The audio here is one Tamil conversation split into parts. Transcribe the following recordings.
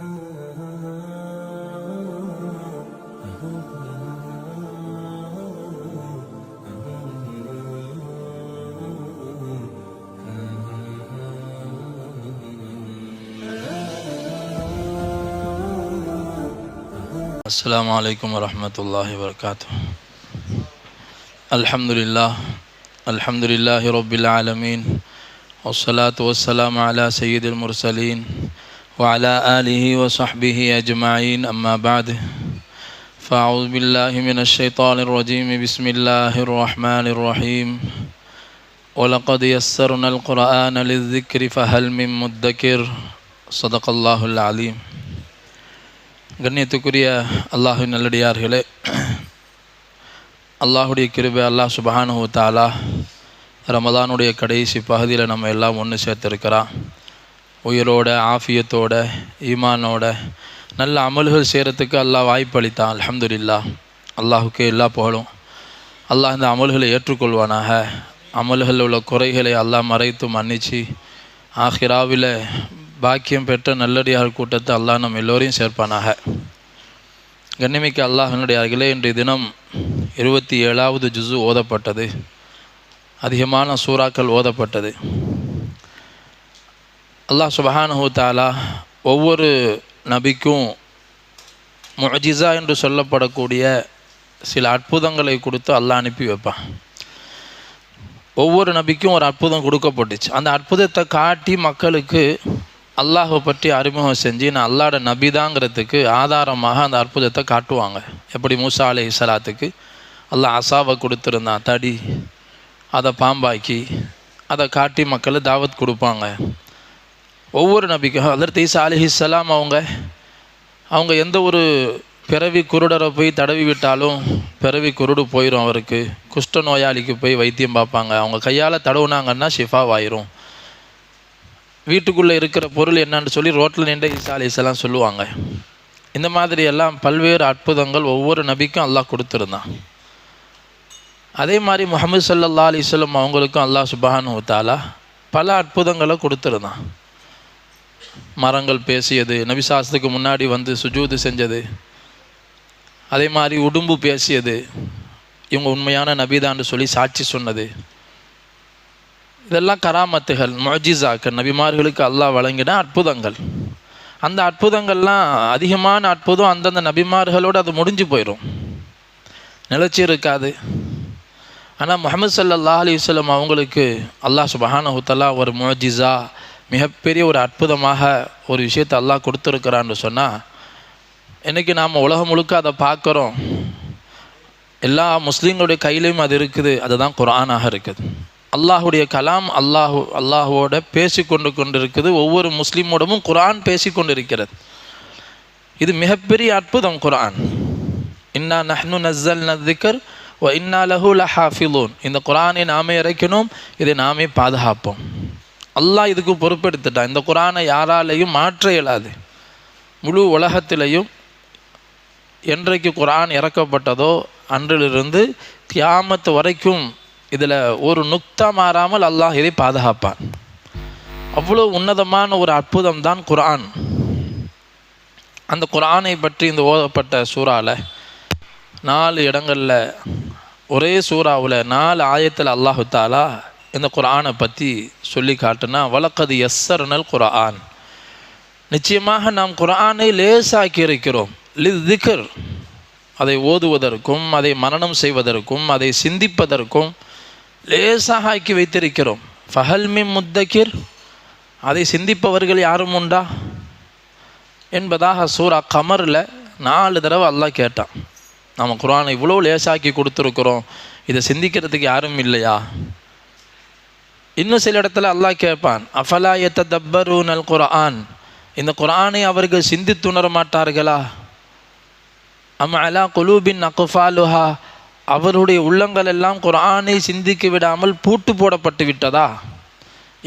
அஸ்ஸலாமு அலைக்கும் வரஹ்மத்துல்லாஹி வபரகாத்துஹு. அல்ஹம்துலில்லாஹி ரப்பில் ஆலமீன் வஸ்ஸலாத்து வஸ்ஸலாமு அலா சய்யிதில் முர்சலீன் வ அலா ஆலிஹி வ ஸஹ்பிஹி அஜ்மஈன். அம்மா பஅத். ஃபஅஊது பில்லாஹி மினஷ் ஷைத்தானிர் ரஜீம். பிஸ்மில்லாஹிர் ரஹ்மானிர் ரஹீம். வலகத் யஸ்ஸர்னல் குர்ஆன லிஸ்ஸிக்ரி ஃபஹல் மின் முத்தக்கிர். ஸதகல்லாஹுல் அலீம். கண்ணியத்துக்குரிய அல்லாஹ்வின் நல்லடியார்களே, அல்லாஹுடைய கிருபை, அல்லாஹ் சுப்ஹானஹு வ தஆலா ரமதானுடைய கடைசி பகுதியில் நம்ம எல்லாம் ஒன்று சேர்த்துருக்கிறான். உயிரோட, ஆஃபியத்தோட, ஈமானோட நல்ல அமல்கள் செய்கிறதுக்கு அல்லாஹ் வாய்ப்பளித்தான். அல்ஹம்துலில்லாஹ். அல்லாஹுக்கு எல்லா புகழும். அல்லாஹ் இந்த அமல்களை ஏற்றுக்கொள்வானாக. அமல்களில் உள்ள குறைகளை அல்லாஹ் மறைத்து மன்னித்து ஆஹிராவில் பாக்கியம் பெற்ற நல்லடியார் கூட்டத்தை அல்லாஹ் நம்ம எல்லோரையும் சேர்ப்பானாக. கண்ணிமிக்க அல்லாஹ்வினுடையார்களே, இன்றைய தினம் 27வது ஜுஸு ஓதப்பட்டது. அதிகமான சூறாக்கள் ஓதப்பட்டது. அல்லாஹ் சுப்ஹானஹு வ தஆலா ஒவ்வொரு நபிக்கும் முஅஜிஸா என்று சொல்லப்படக்கூடிய சில அற்புதங்களை கொடுத்து அல்லாஹ் அனுப்பி வைப்பான். ஒவ்வொரு நபிக்கும் ஒரு அற்புதம் கொடுக்கப்பட்டுச்சு. அந்த அற்புதத்தை காட்டி மக்களுக்கு அல்லாஹை பற்றி அறிமுகம் செஞ்சு நான் அல்லாஹ்வோட நபிதாங்கிறதுக்கு ஆதாரமாக அந்த அற்புதத்தை காட்டுவாங்க. எப்படி மூசா அலைஹிஸ்ஸலாத்துக்கு அல்லாஹ் அசாவை கொடுத்துருந்தான், தடி, அதை பாம்பாக்கி அதை காட்டி மக்கள் தாவத் கொடுப்பாங்க. ஒவ்வொரு நபிக்கும் ஹதரத் ஈசா அலைஹிஸ்ஸலாம் அவங்க எந்த ஒரு பிறவி குருடரை போய் தடவி விட்டாலும் பிறவி குருடு போயிடும். அவருக்கு குஷ்ட நோயாளிக்கு போய் வைத்தியம் பார்ப்பாங்க. அவங்க கையால் தடவுனாங்கன்னா ஷிஃபாவாயிரும். வீட்டுக்குள்ளே இருக்கிற பொருள் என்னன்னு சொல்லி ரோட்டில் நின்று ஈசா அலைஹிஸ்ஸலாம் சொல்லுவாங்க. இந்த மாதிரி எல்லாம் பல்வேறு அற்புதங்கள் ஒவ்வொரு நபிக்கும் அல்லாஹ் கொடுத்துருந்தான். அதே மாதிரி முஹம்மது ஸல்லல்லாஹு அலைஹி வஸல்லம் அவங்களுக்கும் அல்லாஹ் சுப்ஹானஹு வ தஆலா பல அற்புதங்களை கொடுத்துருந்தான். மரங்கள் பேசியது, நபிசாஸ்துக்கு முன்னாடி வந்து சுஜூது செஞ்சது, அதே மாதிரி உடும்பு பேசியது, இவங்க உண்மையான நபிதான்னு சொல்லி சாட்சி சொன்னது, இதெல்லாம் கராமத்துகள், முஅஜிஸாக்கள், நபிமார்களுக்கு அல்லாஹ் வழங்கின அற்புதங்கள். அந்த அற்புதங்கள்லாம் அதிகமான அற்புதம் அந்தந்த நபிமார்களோடு அது முடிஞ்சு போயிடும், நிலச்சி இருக்காது. ஆனால் முஹம்மது ஸல்லல்லாஹு அலைஹி வஸல்லம் அவங்களுக்கு அல்லாஹ் சுப்ஹானஹு வ தஆலா ஒரு முஅஜிஸா, மிகப்பெரிய ஒரு அற்புதமாக ஒரு விஷயத்தை அல்லாஹ் கொடுத்துருக்கிறான்னு சொன்னால், இன்றைக்கி நாம் உலகம் முழுக்க அதை பார்க்குறோம். எல்லா முஸ்லீம்களுடைய கையிலையும் அது இருக்குது. அதுதான் குர்ஆனாக இருக்குது. அல்லாஹுடைய கலாம் அல்லாஹுவோட பேசி கொண்டிருக்குது. ஒவ்வொரு முஸ்லீமோடமும் குர்ஆன் பேசி கொண்டிருக்கிறது. இது மிகப்பெரிய அற்புதம். குர்ஆன், இன்னா நஹ்னு நஸ்ஸல்னா ذிக்ர் வ இன்னா லஹு லஹாஃபிலூன். இந்த குர்ஆனை நாமே இறக்கினோம், இதை நாமே பாதுகாப்போம். அல்லாஹ் இதுக்கு பொறுப்பெடுத்துட்டான். இந்த குர்ஆனை யாராலையும் மாற்ற இயலாது. முழு உலகத்திலையும் என்றைக்கு குர்ஆன் இறக்கப்பட்டதோ அன்றிலிருந்து கியாமத் வரைக்கும் இதில் ஒரு நுக்தா மாறாமல் அல்லாஹ் இதை பாதுகாப்பான். அவ்வளோ உன்னதமான ஒரு அற்புதம் தான் குர்ஆன். அந்த குர்ஆனை பற்றி இந்த ஓதப்பட்ட சூறாவில் 4 இடங்களில் ஒரே சூறாவில் 4 ஆயத்தில் அல்லாஹு தஆலா இந்த குர்ஆனை பற்றி சொல்லி காட்டுனா, வலகத் யஸ்ஸர்னல் குர்ஆன், நிச்சயமாக நாம் குர்ஆனை லேசாக்கி இருக்கிறோம். லிஸ்ஸிக்ர், அதை ஓதுவதற்கும் அதை மனனம் செய்வதற்கும் அதை சிந்திப்பதற்கும் லேசாக ஆக்கி வைத்திருக்கிறோம். ஃபஹல் மின் முத்தக்கிர், அதை சிந்திப்பவர்கள் யாரும் உண்டா என்பதாக சூரா கமரில் 4 தடவை அல்லாஹ் கேட்டான். நம்ம குர்ஆனை இவ்வளோ லேசாக்கி கொடுத்துருக்குறோம், இதை சிந்திக்கிறதுக்கு யாரும் இல்லையா? இன்னும் சில இடத்துல அல்லாஹ் கேட்பான், அஃபலா யததப்பரூனல் குர்ஆன், இந்த குர்ஆனை அவர்கள் சிந்தித்துணர மாட்டார்களா? அம் அலா குலூபின் அக்ஃபாலுஹா, அவருடைய உள்ளங்கள் எல்லாம் குர்ஆனை சிந்திக்க விடாமல் பூட்டு போடப்பட்டு விட்டதா?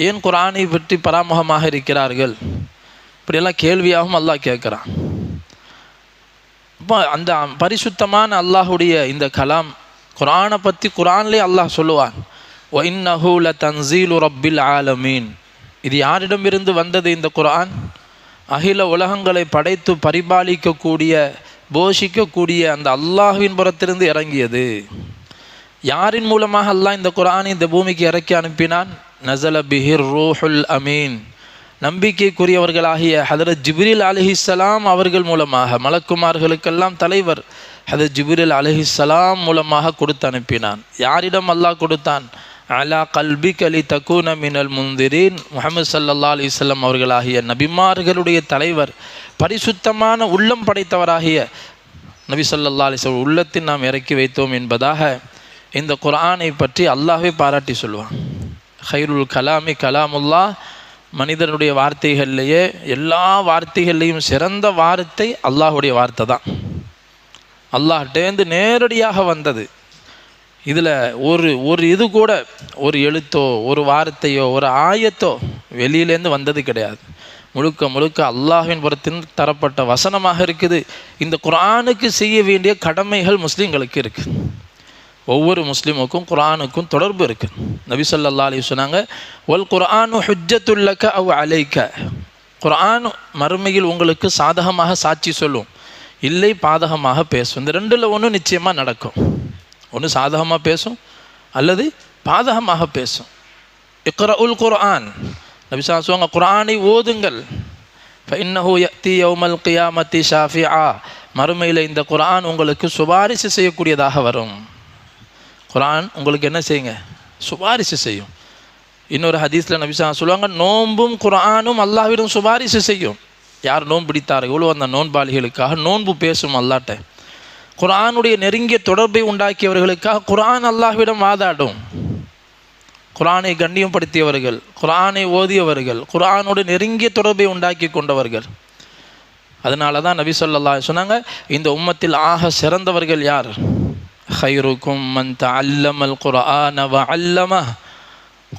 ஏன் குர்ஆனை பற்றி பராமுகமாக இருக்கிறார்கள்? இப்படியெல்லாம் கேள்வியாகவும் அல்லாஹ் கேட்குறான். இப்போ அந்த பரிசுத்தமான அல்லாஹுடைய இந்த கலாம் குர்ஆனை பற்றி குர்ஆன்லேயே அல்லாஹ் சொல்லுவான், வ இன்னஹு லதன்ஸீலு ரப்பில் ஆலமீன், இது யாரிடமிருந்து வந்தது இந்த குர்ஆன்? அகில உலகங்களை படைத்து பரிபாலிக்கக்கூடிய போஷிக்கக்கூடிய அந்த அல்லாஹ்வின் புறத்திலிருந்து இறங்கியது. யாரின் மூலமாக அல்லாஹ் இந்த குர்ஆனை இந்த பூமிக்கு இறக்கி அனுப்பினான்? நஸல பிஹிர் ரூஹுல் அமீன், நம்பிக்கைக்குரியவர்களாகிய ஹதரத் ஜிப்ரீல் அலைஹிஸ்ஸலாம் அவர்கள் மூலமாக, மலக்குமார்களுக்கெல்லாம் தலைவர் ஹதரத் ஜிப்ரீல் அலைஹிஸ்ஸலாம் மூலமாக கொடுத்து அனுப்பினான். யாரிடம் அல்லாஹ் கொடுத்தான்? அலா கல்பிக லிதகூன மினல் முன்திரீன், முஹம்மது ஸல்லல்லாஹு அலைஹி வஸல்லம் அவர்களாகிய நபிமார்களுடைய தலைவர், பரிசுத்தமான உள்ளம் படைத்தவராகிய நபி ஸல்லல்லாஹு அலைஹி வஸல்லம் உள்ளத்தில் நாம் இறக்கி வைத்தோம் என்பதாக இந்த குர்ஆனை பற்றி அல்லாஹ்வே பாராட்டி சொல்வான். ஹைருல் கலாமி கலாமுல்லாஹ், மனிதனுடைய வார்த்தைகள்லேயே எல்லா வார்த்தைகள்லேயும் சிறந்த வார்த்தை அல்லாஹுடைய வார்த்தை தான். அல்லாஹ்டேந்து நேரடியாக வந்தது. இதில் ஒரு இது கூட, ஒரு எழுத்தோ ஒரு வார்த்தையோ ஒரு ஆயத்தோ வெளியிலேருந்து வந்தது கிடையாது. முழுக்க முழுக்க அல்லாஹ்வின் புறத்தின் தரப்பட்ட வசனமாக இருக்குது. இந்த குர்ஆனுக்கு செய்ய வேண்டிய கடமைகள் முஸ்லீம்களுக்கு இருக்குது. ஒவ்வொரு முஸ்லீமுக்கும் குர்ஆனுக்கும் தொடர்பு இருக்குது. நபி ஸல்லல்லாஹு அலைஹி சொன்னாங்க, வல் குர்ஆனு ஹுஜ்ஜத்துல் லக அவ் அலைக, குர்ஆன் மறுமையில் உங்களுக்கு சாதகமாக சாட்சி சொல்லும், இல்லை பாதகமாக பேசும். இந்த ரெண்டில் ஒன்று நிச்சயமாக நடக்கும். ஒன்று சாதகமாக பேசும் அல்லது பாதகமாக பேசும். இக்ரஉல் குர்ஆன், நபி ஸல்லல்லாஹு அலைஹி சொல்லுவாங்க, குர்ஆனை ஓதுங்கள். ஃபஇன்னஹு யஅதி யௌமல் கியாமத்தி ஷாஃபிஆ, மறுமையில் இந்த குர்ஆன் உங்களுக்கு சுபாரிசு செய்யக்கூடியதாக வரும். குர்ஆன் உங்களுக்கு என்ன செய்யுங்க? சுபாரிசு செய்யும். இன்னொரு ஹதீஸில் நபி ஸல்லல்லாஹு அலைஹி சொல்லுவாங்க, நோன்பும் குர்ஆனும் அல்லாஹ்விடம் சுபாரிசு செய்யும். யார் நோன்பு பிடித்தார்களோ அந்த நோன்பாளிகளுக்காக நோன்பு பேசும் அல்லாஹ்ட்ட. குர்ஆனுடைய நெருங்கிய தொடர்பை உண்டாக்கியவர்களுக்காக குர்ஆன் அல்லாஹ்விடம் வாதாடும். குர்ஆனை கண்ணியப்படுத்தியவர்கள், குர்ஆனை ஓதியவர்கள், குர்ஆனோடு நெருங்கிய தொடர்பை உண்டாக்கி கொண்டவர்கள். அதனால தான் நபி ஸல்லல்லாஹு அலைஹி சொன்னாங்க, இந்த உம்மத்தில் ஆக சிறந்தவர்கள் யார்? ஹைருக்கும் மன் தஅல்லமல் குர்ஆன வ அல்லமஹ்,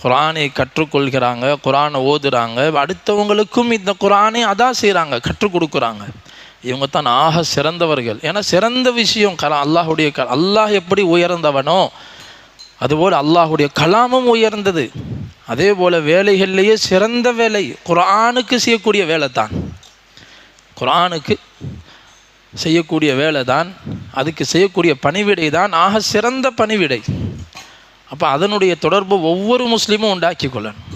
குர்ஆனை கற்றுக்கொள்கிறாங்க, குர்ஆனை ஓதுறாங்க, அடுத்தவங்களுக்கும் இந்த குர்ஆனை அதான் செய்கிறாங்க, கற்றுக் கொடுக்குறாங்க. இவங்க தான் ஆக சிறந்தவர்கள். ஏன்னா சிறந்த விஷயம் அல்லாஹுடைய அல்லாஹ் எப்படி உயர்ந்தவனோ அதுபோல் அல்லாஹுடைய கலாமும் உயர்ந்தது. அதே போல் வேலைகள்லேயே சிறந்த வேலை குர்ஆனுக்கு செய்யக்கூடிய வேலை தான். குர்ஆனுக்கு செய்யக்கூடிய வேலை தான், அதுக்கு செய்யக்கூடிய பணிவிடை தான் ஆக சிறந்த பணிவிடை. அப்போ அதனுடைய தொடர்பு ஒவ்வொரு முஸ்லீமும் உண்டாக்கி கொள்ளணும்.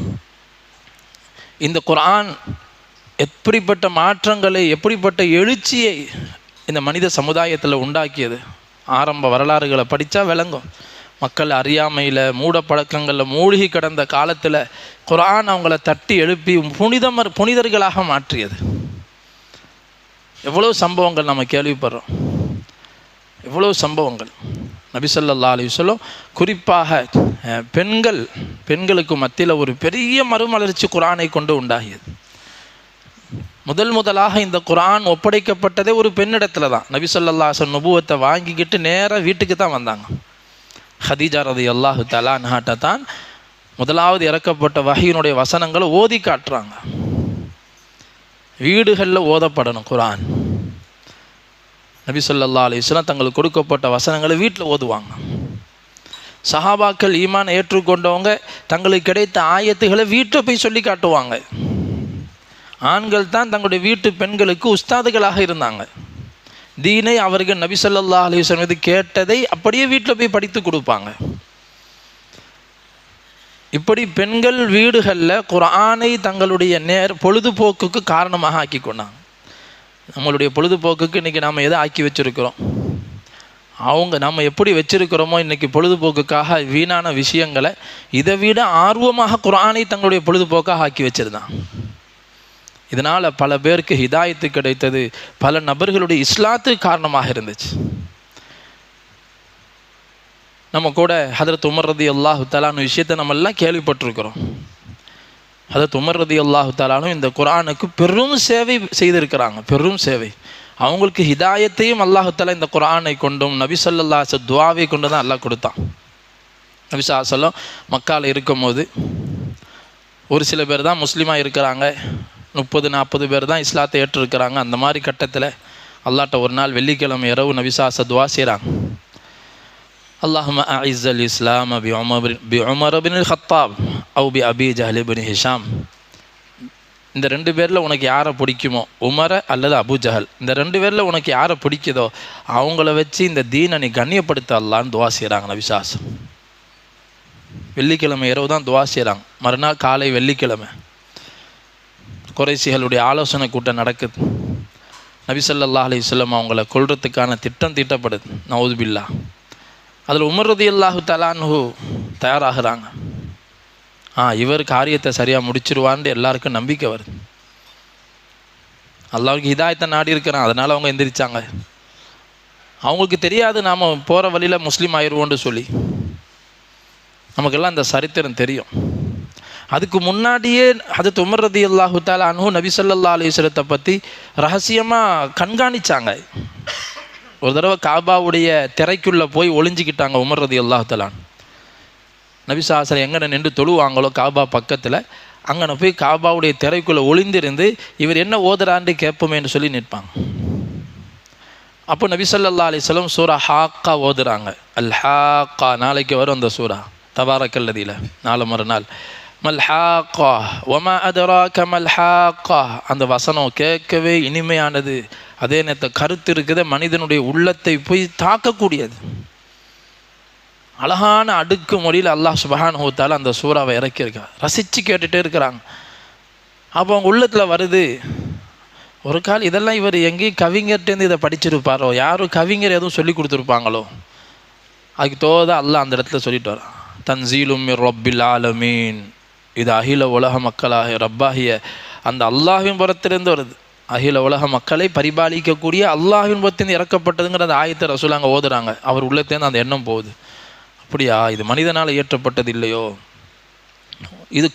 இந்த குர்ஆன் எப்படிப்பட்ட மாற்றங்களை, எப்படிப்பட்ட எழுச்சியை இந்த மனித சமுதாயத்தில் உண்டாக்கியது, ஆரம்ப வரலாறுகளை படித்தா விளங்கும். மக்கள் அறியாமையில் மூட பழக்கங்களில் மூழ்கி கிடந்த காலத்தில் குர்ஆன் அவங்கள தட்டி எழுப்பி புனிதர்களாக மாற்றியது. எவ்வளோ சம்பவங்கள் நம்ம கேள்விப்படுறோம், எவ்வளோ சம்பவங்கள். நபி ஸல்லல்லாஹு அலைஹி வஸல்லம் குறிப்பாக பெண்களுக்கு மத்தியில் ஒரு பெரிய மறுமலர்ச்சி குர்ஆனை கொண்டு உண்டாகியது. முதலாக இந்த குர்ஆன் ஒப்படைக்கப்பட்டதே ஒரு பெண்ணிடத்தில் தான். நபி ஸல்லல்லாஹு அலைஹி வஸல்லம் நுபுவத்தை வாங்கிக்கிட்டு நேராக வீட்டுக்கு தான் வந்தாங்க. ஹதீஜா ரலியல்லாஹு தஆலா அன்ஹாட்ட தான் முதலாவது இறக்கப்பட்ட வஹீனுடைய வசனங்களை ஓதி காட்டுறாங்க. வீடுகளில் ஓதப்படணும் குர்ஆன். நபி ஸல்லல்லாஹு அலைஹி வஸல்லம் தங்களுக்கு கொடுக்கப்பட்ட வசனங்களை வீட்டில் ஓதுவாங்க. சஹாபாக்கள் ஈமான் ஏற்றுக்கொண்டவங்க தங்களுக்கு கிடைத்த ஆயத்துகளை வீட்டில் போய் சொல்லி காட்டுவாங்க. ஆண்கள் தான் தங்களுடைய வீட்டு பெண்களுக்கு உஸ்தாதுகளாக இருந்தாங்க. தீனை அவர்கள் நபி ஸல்லல்லாஹு அலைஹி வஸல்லம் மீது கேட்டதை அப்படியே வீட்டில் போய் படித்து கொடுப்பாங்க. இப்படி பெண்கள் வீடுகளில் குர்ஆனை தங்களுடைய பொழுதுபோக்குக்கு காரணமாக ஆக்கி கொண்டாங்க. நம்மளுடைய பொழுதுபோக்குக்கு இன்றைக்கி நாம் எதை ஆக்கி வச்சுருக்கிறோம்? நம்ம எப்படி வச்சுருக்கிறோமோ இன்றைக்கி பொழுதுபோக்குக்காக வீணான விஷயங்களை இதை விட ஆர்வமாக குர்ஆனை தங்களுடைய பொழுதுபோக்காக ஆக்கி வச்சுருந்தான். இதனால் பல பேருக்கு ஹிதாயத்து கிடைத்தது, பல நபர்களுடைய இஸ்லாத்துக்கு காரணமாக இருந்துச்சு. நம்ம கூட ஹதரத் உமர் ரலியல்லாஹு தஆலா விஷயத்தை நம்ம எல்லாம் கேள்விப்பட்டிருக்கிறோம். ஹதரத் உமர் ரலியல்லாஹு தஆலா இந்த குர்ஆனுக்கு பெரும் சேவை செய்திருக்கிறாங்க, பெரும் சேவை. அவங்களுக்கு ஹிதாயத்தையும் அல்லாஹு தஆலா இந்த குர்ஆனை கொண்டும் நபி ஸல்லல்லாஹு அலைஹி வஸல்லம் துஆவை கொண்டு தான் அல்லாஹ் கொடுத்தான். நபி ஸல்லல்லாஹு அலைஹி வஸல்லம் மக்காவில் இருக்கும்போது ஒரு சில பேர் தான் முஸ்லீமாக இருக்கிறாங்க, 30-40 பேர் தான் இஸ்லாத்தை ஏற்றிருக்கிறாங்க. அந்த மாதிரி கட்டத்தில் அல்லாஹ்ட்ட ஒரு நாள் வெள்ளிக்கிழமை இரவு நபி ஸல்லல்லாஹு அலைஹி வஸல்லம் துஆ செய்கிறாங்க. அல்லாஹும்ம அஇஸ்ஸல் இஸ்லாம பி உமர் பின் அல்-கத்தாப் அவ் பி அபி ஜஹல் பின் ஹிஷாம். இந்த 2 பேரில் உனக்கு யாரை பிடிக்குமோ, உமரை அல்லது அபூஜஹல், இந்த 2 பேரில் உனக்கு யாரை பிடிக்குதோ அவங்கள வச்சு இந்த தீனை நீ கண்ணியப்படுத்த அல்லான்னு துவா செய்கிறாங்க நபிசாசம். வெள்ளிக்கிழமை இரவு தான் துவா செய்கிறாங்க. மறுநாள் காலை வெள்ளிக்கிழமை குறைசிகளுடைய ஆலோசனை கூட்டம் நடக்குது. நபி ஸல்லல்லாஹு அலைஹி வஸல்லம் அவங்கள கொல்றதுக்கான திட்டம் தீட்டப்படுது. நவுதுபில்லா. அதில் உமர் ரலியல்லாஹு தஆலா அன்ஹு தயாராகிறாங்க. இவர் காரியத்தை சரியாக முடிச்சிருவான்னு எல்லாருக்கும் நம்பிக்கை வருது. அல்லாஹ்வுக்கு ஹிதாயத்தை நாடி இருக்கிறான், அதனால் அவங்க எந்திரிச்சாங்க. அவங்களுக்கு தெரியாது நாம் போகிற வழியில் முஸ்லீம் ஆயிடுவோன்னு சொல்லி. நமக்கெல்லாம் அந்த சரித்திரம் தெரியும். அதுக்கு முன்னாடியே ஹஜ்ரத் உமர் ரலியல்லாஹு தஆலா அன்ஹு நபி ஸல்லல்லாஹு அலைஹி வஸல்லத்தை பற்றி ரகசியமாக கண்காணிச்சாங்க. ஒரு தடவை காபாவுடைய திரைக்குள்ளே போய் ஒளிஞ்சிக்கிட்டாங்க உமர் ரலியல்லாஹு தஆலா. நபி ஸல்லல்லாஹு எங்கே நின்று தொழுவாங்களோ காபா பக்கத்தில், அங்கே போய் காபாவுடைய திரைக்குள்ளே ஒளிந்திருந்து இவர் என்ன ஓதுறான்னு கேட்போமேன்னு சொல்லி நிற்பாங்க. அப்போ நபி ஸல்லல்லாஹு அலைஹி வஸல்லம் சூரா ஹாக்கா ஓதுறாங்க. அல் ஹாக்கா, நாளைக்கு வரும் அந்த சூரா, தபாரக்கல்லதியில் நாலு மறுநாள். மல் ஹாக்கா வமா அதராக மல் ஹாக்கா, அந்த வசனம் கேட்கவே இனிமையானது. அதே நேரத்தை கருத்து இருக்குது, மனிதனுடைய உள்ளத்தை போய் தாக்கக்கூடியது. அழகான அடுக்கு மொழியில் அல்லாஹ் சுப்ஹானஹு வ தஆலா அந்த சூறாவை இறக்கியிருக்கார். ரசித்து கேட்டுகிட்டே இருக்கிறாங்க. அப்போ அவங்க உள்ளத்தில் வருது, ஒரு கால் இதெல்லாம் இவர் எங்கேயும் கவிஞர்கிட்டேருந்து இதை படிச்சிருப்பாரோ, யாரும் கவிஞர் எதுவும் சொல்லி கொடுத்துருப்பாங்களோ. அதுக்கு தோதா அல்லாஹ் அந்த இடத்துல சொல்லிட்டு வரான், தன்சீலும் மிர் ரப்பில் ஆலமீன், இது அகில உலக மக்களாக ரப்பாகிய அந்த அல்லாஹ்வின் புறத்திலிருந்து வருது. அகில உலக மக்களை பரிபாலிக்கக்கூடிய அல்லாஹ்வின் புறத்திலிருந்து இறக்கப்பட்டதுங்கிற அந்த ஆயத்தை ரசூல் அங்கே ஓதுறாங்க. அவர் உள்ளத்திலேருந்து அந்த எண்ணம் போகுது. அப்படியா, இது மனிதனால் இயற்றப்பட்டது இல்லையோ, இது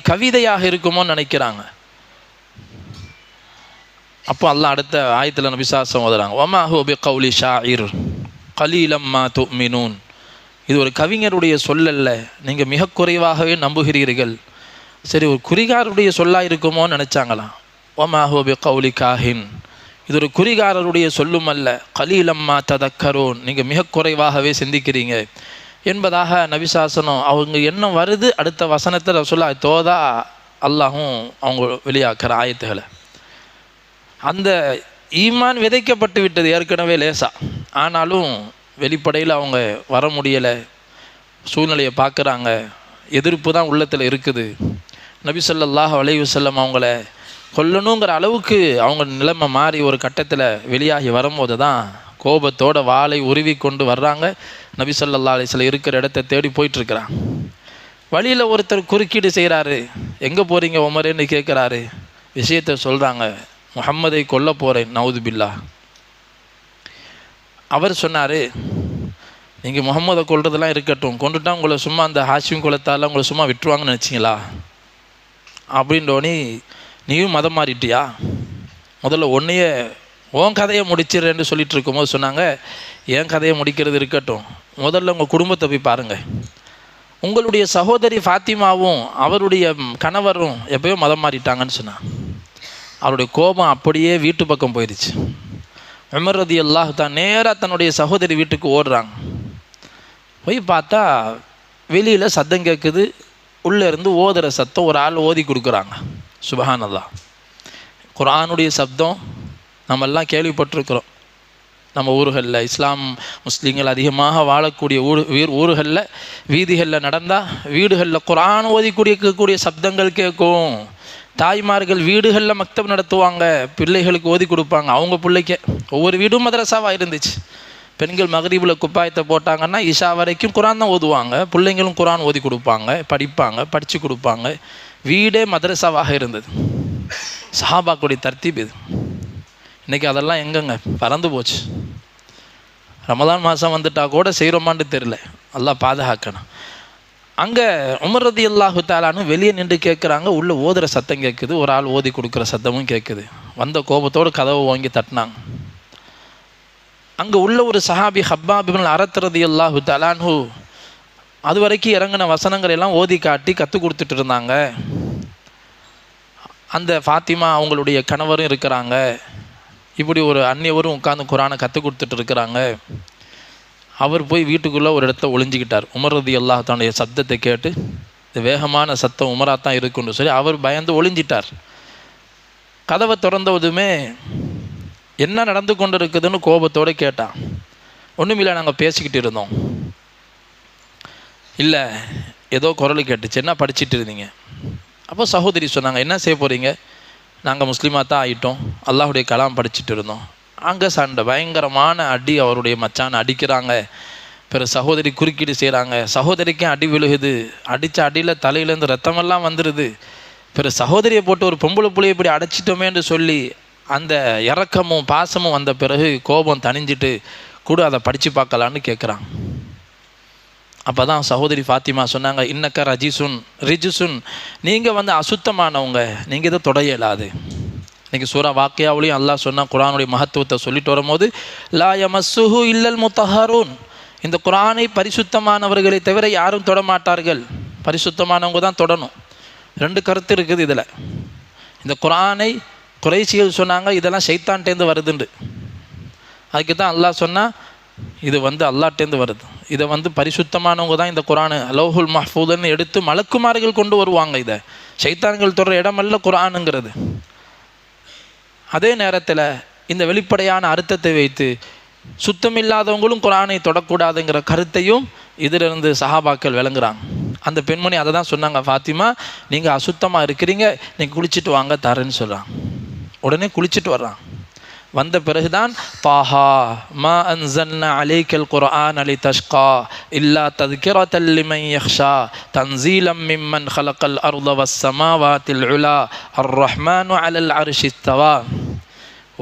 கவிதையாக இருக்குமோன்னு நினைக்கிறாங்க. அப்போ அல்லாஹ் அடுத்த ஆயத்தில் நபிசாசம் ஓதுறாங்க, வமா ஹுவ பிகௌலி ஷாயிர் கலீலம் மா துமினூன், இது ஒரு கவிஞருடைய சொல்லல்ல, நீங்கள் மிக குறைவாகவே நம்புகிறீர்கள். சரி, ஒரு குறிகாரருடைய சொல்லாக இருக்குமோன்னு நினச்சாங்களாம். வமா ஹுவ பிகௌலி காஹின், இது ஒரு குறிகாரருடைய சொல்லும் அல்ல. கலீலம் மா ததக்கரூன், நீங்கள் மிக குறைவாகவே சிந்திக்கிறீங்க என்பதாக நபிசாசனம் அவங்க எண்ணம் வருது. அடுத்த வசனத்தில் ரசூலா தோதா அல்லாஹும் அவங்க வெளியாக்குற ஆயத்துகளை. அந்த ஈமான் விதைக்கப்பட்டு விட்டது ஏற்கனவே லேசா, ஆனாலும் வெளிப்படையில் அவங்க வர முடியலை. சூழ்நிலையை பார்க்குறாங்க, எதிர்ப்பு தான் உள்ளத்தில் இருக்குது. நபி ஸல்லல்லாஹு அலைஹி வஸல்லம் அவங்கள கொல்லணுங்கிற அளவுக்கு அவங்க நிலைமை மாறி ஒரு கட்டத்தில் வெளியாகி வரும்போது தான் கோபத்தோட வாளை உருவி கொண்டு வர்றாங்க. நபி ஸல்லல்லாஹு அலைஹி வஸல்லம் இருக்கிற இடத்த தேடி போயிட்டுருக்கிறாங்க. வழியில் ஒருத்தர் குறுக்கீடு செய்கிறாரு. எங்கே போகிறீங்க உமரேன்னு கேட்குறாரு. விஷயத்தை சொல்கிறாங்க, முஹம்மதை கொல்ல போகிறேன் நவுதுபில்லா. அவர் சொன்னார், நீங்கள் முகம்மதை கொல்றதெல்லாம் இருக்கட்டும், கொண்டுட்டா உங்களை சும்மா அந்த ஹாஷிம் குலத்தால் உங்களை சும்மா விட்டுருவாங்கன்னு நினச்சிங்களா அப்படின்றோனே, நீயும் மதம் மாறிட்டியா, முதல்ல ஒன்றையே உன் கதையை முடிச்சிடுறேன்னு சொல்லிட்டு இருக்கும்போது சொன்னாங்க, என் கதையை முடிக்கிறது இருக்கட்டும், முதல்ல உங்கள் குடும்பத்தை போய் பாருங்கள். உங்களுடைய சகோதரி ஃபாத்திமாவும் அவருடைய கணவரும் எப்போயோ மதம் மாறிட்டாங்கன்னு சொன்னான். அவருடைய கோபம் அப்படியே வீட்டு பக்கம் போயிடுச்சு. உமர் ரலியல்லாஹு தான் நேராக தன்னுடைய சகோதரி வீட்டுக்கு ஓடுறாங்க. போய் பார்த்தா வெளியில் சத்தம் கேட்குது. உள்ளே இருந்து ஓதுகிற சத்தம் ஒரு ஆள் ஓதி கொடுக்குறாங்க. சுப்ஹானல்லாஹ். குர்ஆனுடைய சப்தம் நம்மெல்லாம் கேள்விப்பட்டிருக்கிறோம். நம்ம ஊர்களில் இஸ்லாம் முஸ்லீம்கள் அதிகமாக வாழக்கூடிய ஊர்களில் வீதிகளில் நடந்தால் வீடுகளில் குர்ஆன் ஓதிக்கூடிய சப்தங்கள் கேட்கும். தாய்மார்கள் வீடுகளில் மக்தப் நடத்துவாங்க, பிள்ளைகளுக்கு ஓதி கொடுப்பாங்க. அவங்க பிள்ளைக்கே ஒவ்வொரு வீடும் மதரசாவாக இருந்துச்சு. பெண்கள் மக்ரிபில் குப்பாயத்தை போட்டாங்கன்னா இஷா வரைக்கும் குர்ஆன் தான் ஓதுவாங்க. பிள்ளைங்களும் குர்ஆன் ஓதி கொடுப்பாங்க, படிப்பாங்க, படித்து கொடுப்பாங்க. வீடே மதரசாவாக இருந்தது. சஹாபாக்குடைய தர்த்தீப் இது. இன்றைக்கி அதெல்லாம் எங்கங்க பறந்து போச்சு. ரமதான் மாதம் வந்துட்டால் கூட செய்கிறோமான்னு தெரியல. அல்லாஹ் பாதுகாக்கணும். அங்கே உமர் ரலியல்லாஹு தஆலான்னு வெளியே நின்று கேட்குறாங்க. உள்ளே ஓதுகிற சத்தம் கேட்குது, ஒரு ஆள் ஓதி கொடுக்குற சத்தமும் கேட்குது. வந்த கோபத்தோடு கதவை வாங்கி தட்டினாங்க. அங்கே உள்ள ஒரு சஹாபி ஹப்பாப் இப்னு அரத் ரலியல்லாஹு தஆலாஹு அது வரைக்கும் இறங்கின வசனங்கள் எல்லாம் ஓதி காட்டி கற்றுக் கொடுத்துட்டு இருந்தாங்க. அந்த ஃபாத்திமா அவங்களுடைய கணவரும் இருக்கிறாங்க. இப்படி ஒரு அந்நியவரும் உட்காந்து குர்ஆனை கற்றுக் கொடுத்துட்டு இருக்கிறாங்க. அவர் போய் வீட்டுக்குள்ளே ஒரு இடத்த ஒளிஞ்சிக்கிட்டார். உமர் ரலியல்லாஹு தன்னுடைய சத்தத்தை கேட்டு, இந்த வேகமான சத்தம் உமராக தான் இருக்குன்னு சொல்லி அவர் பயந்து ஒளிஞ்சிட்டார். கதவை திறந்ததுமே என்ன நடந்து கொண்டு இருக்குதுன்னு கோபத்தோடு கேட்டான். ஒன்றுமில்லை, நாங்கள் பேசிக்கிட்டு இருந்தோம். இல்லை, ஏதோ குரல் கேட்டுச்சு, என்ன படிச்சுட்டு இருந்தீங்க? அப்போ சகோதரி சொன்னாங்க, என்ன செய்ய போகிறீங்க? நாங்கள் முஸ்லீமாக தான் ஆகிட்டோம், அல்லாஹுடைய கலாம் படிச்சுட்டு இருந்தோம். அங்கே சண்டை, பயங்கரமான அடி, அவருடைய மச்சான் அடிக்கிறாங்க. பிற சகோதரி குறுக்கீடு செய்கிறாங்க. சகோதரிக்கும் அடி விழுகுது. அடித்த அடியில் தலையிலேருந்து ரத்தமெல்லாம் வந்துடுது. பிற சகோதரியை போட்டு ஒரு பொம்பளை புள்ளையை இப்படி அடைச்சிட்டோமேன்னு சொல்லி அந்த இறக்கமும் பாசமும் வந்த பிறகு கோபம் தணிஞ்சிட்டு கூட அதை படித்து பார்க்கலான்னு கேட்குறான். அப்போ தான் சகோதரி ஃபாத்திமா சொன்னாங்க, இன்னக்க ரிஜுசுன், நீங்கள் அசுத்தமானவங்க, நீங்கள் இதை தொட இயலாது. இன்றைக்கி சூரா வாக்கியாவிலையும் அல்லாஹ் சொன்னால் குர்ஆனுடைய மகத்துவத்தை சொல்லிட்டு வரும்போது, லா யமஸ்ஸுஹு இல்லல் முத்தஹரூன், இந்த குர்ஆனை பரிசுத்தமானவர்களை தவிர யாரும் தொடமாட்டார்கள். பரிசுத்தமானவங்க தான் தொடணும். 2 கருத்து இருக்குது இதில். இந்த குர்ஆனை குறைஷிகள் சொன்னாங்க இதெல்லாம் ஷைத்தான்டேந்து வருதுண்டு. அதுக்கு தான் அல்லாஹ் சொன்னால் இது அல்லாஹ்டேந்து வருது. இதை பரிசுத்தமானவங்க தான் இந்த குர்ஆனை லௌஹுல் மஹ்ஃபூதுன்னு எடுத்து மலக்குமார்கள் கொண்டு வருவாங்க. இதை ஷைத்தான்கள் தொடர இடமல்ல குர்ஆனுங்கிறது. அதே நேரத்தில் இந்த வெளிப்படையான அர்த்தத்தை வைத்து சுத்தமில்லாதவங்களும் குர்ஆனை தொடக்கூடாதுங்கிற கருத்தையும் இதிலிருந்து சஹாபாக்கள் விளங்குறாங்க. அந்த பெண்மணி அதை தான் சொன்னாங்க, ஃபாத்திமா நீங்கள் அசுத்தமாக இருக்கிறீங்க, நீங்கள் குளிச்சுட்டு வாங்க தரேன்னு சொல்கிறான். உடனே குளிச்சுட்டு வர்றான். வந்த பிறகுதான் தாஹா மா அன்ஸல்னா அலைக்கல் குர்ஆன லிதஷ்கா இல்லா தذ்கிரத்தல் லிமன் யக்ஷா தன்ஸீலம் மிம்மன் ஹலகல் அர்த வஸ்ஸமாவாத்தில் உலா அர்ரஹ்மானு அலல் அர்ஷி இஸ்தவா.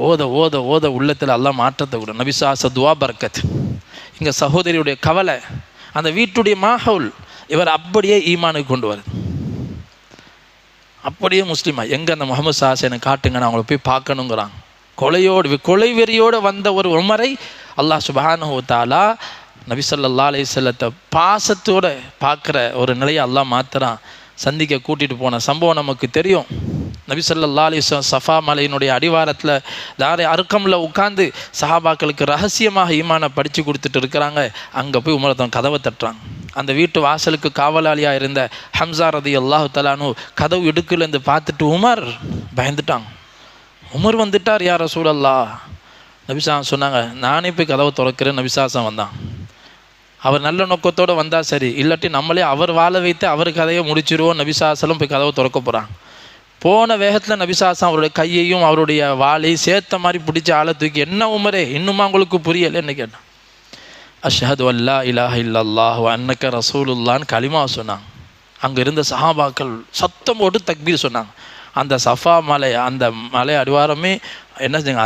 ஓத ஓத ஓத உள்ளத்தில் அல்லாஹ் மாற்றத்தை கூட. நபி ஸல்லல்லாஹு துவா பரக்கத். இங்கே சகோதரியுடைய கவலை, அந்த வீட்டுடைய மாஹவுல் இவர் அப்படியே ஈமானுக்கு கொண்டு வருது. அப்படியே முஸ்லீமா எங்கே அந்த முகமது ஸல்லல்லாஹு எனக்கு காட்டுங்க, நான் அவங்கள போய் பார்க்கணுங்கிறாங்க. கொலை வெறியோடு வந்த ஒரு உமரை அல்லாஹ் சுப்ஹானஹு வ தஆலா நபி ஸல்லல்லாஹு அலைஹி வஸல்லத்தை பாசத்தோடு பார்க்குற ஒரு நிலையை அல்லாஹ் மாத்திரான். சந்திக்க கூட்டிகிட்டு போன சம்பவம் நமக்கு தெரியும். நபி ஸல்லல்லாஹு அலைஹி வஸல்லம் சஃபா மலையினுடைய அடிவாரத்தில் தாரே அர்கமில் உட்காந்து சஹாபாக்களுக்கு ரகசியமாக ஈமானை படித்து கொடுத்துட்டு இருக்கிறாங்க. அங்கே போய் உமரத்தன் கதவை தட்டுறாங்க. அந்த வீட்டு வாசலுக்கு காவலாளியாக இருந்த ஹம்ஸா ரலியல்லாஹு தஆலா அன்ஹு கதவு இடுக்குலேருந்து பார்த்துட்டு உமர் பயந்துட்டாங்க. உமர் வந்துட்டார், யா ரசூலல்லாஹ். நபி ஸல்லல்லாஹு சொன்னாங்க, நானே போய் கதவை திறக்கிறேன். நபி ஸல்லல்லாஹு வந்தான். அவர் நல்ல நோக்கத்தோடு வந்தால் சரி, இல்லாட்டி நம்மளே அவர் வாழ வைத்து அவர் கதையை முடிச்சிருவோம். நபி ஸல்லல்லாஹு போய் கதவை திறக்க போகிறாங்க. போன வேகத்தில் நபி ஸல்லல்லாஹு அவருடைய கையையும் அவருடைய வாளையும் சேர்த்த மாதிரி பிடிச்சி ஆளை தூக்கி, என்ன உமரே இன்னுமா உங்களுக்கு புரியலைன்னு கேட்டான். அஷ்ஹது அல்லா இலாஹ இல்லல்லாஹ் வ அன்னக ரசூலுல்லாஹ்னு கலிமா சொன்னாங்க. அங்கே இருந்த சஹாபாக்கள் சத்தம் போட்டு தக்பீர் சொன்னாங்க. அந்த சஃபா மலை, அந்த மலை அடிவாரமே என்ன செஞ்சாங்க,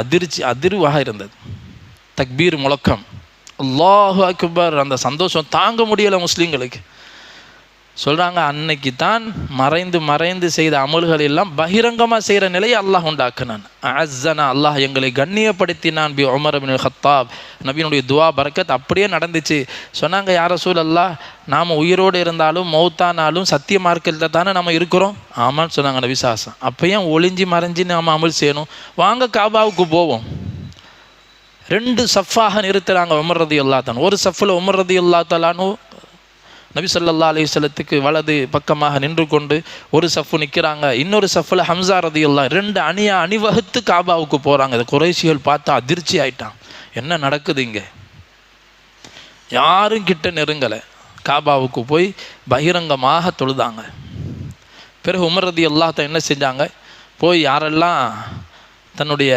அதிர்வாக இருந்தது. தக்பீர் முழக்கம், அல்லாஹு அக்பர். அந்த சந்தோஷம் தாங்க முடியலை முஸ்லீம்களுக்கு. சொல்கிறாங்க, அன்னைக்கு தான் மறைந்து செய்த அமல்கள் எல்லாம் பகிரங்கமாக செய்கிற நிலையை அல்லாஹ் உண்டாக்குனான். அஸ்ஸனா, அல்லாஹ் எங்களை கண்ணியப்படுத்தினான். பி உமர் இப்னுல் கத்தாப். நபியினுடைய துவா பரக்கத் அப்படியே நடந்துச்சு. சொன்னாங்க, யா ரசூலல்லாஹ், நாம் உயிரோடு இருந்தாலும் மௌத்தானாலும் சத்திய மார்க்கத்தில் தானே நம்ம இருக்கிறோம். ஆமான்னு சொன்னாங்க நபி ஸல்லல்லாஹு. அப்போ ஏன் ஒளிஞ்சி மறைஞ்சி நாம் அமல் செய்யணும்? வாங்க காபாவுக்கு போவோம். 2 சஃப்பாக நிறுத்துகிறாங்க உமர் ரலியல்லாஹு தஆலா. ஒரு சஃப்பில் உமர் ரலியல்லாஹு தஆலானு நபி ஸல்லல்லாஹு அலைஹி வஸல்லத்துக்கு வலது பக்கமாக நின்று கொண்டு ஒரு சஃப்பு நிற்கிறாங்க. இன்னொரு சஃப்பில் ஹம்ஸா ரலியல்லாஹு. 2 அணிவகுத்து காபாவுக்கு போகிறாங்க. இதை குறைஷிகள் பார்த்தா அதிர்ச்சி ஆயிட்டான். என்ன நடக்குது இங்கே? யாரும் கிட்ட நெருங்கலை. காபாவுக்கு போய் பகிரங்கமாக தொழுதாங்க. பிறகு உமர் ரலியல்லாஹு என்ன செஞ்சாங்க, போய் யாரெல்லாம் தன்னுடைய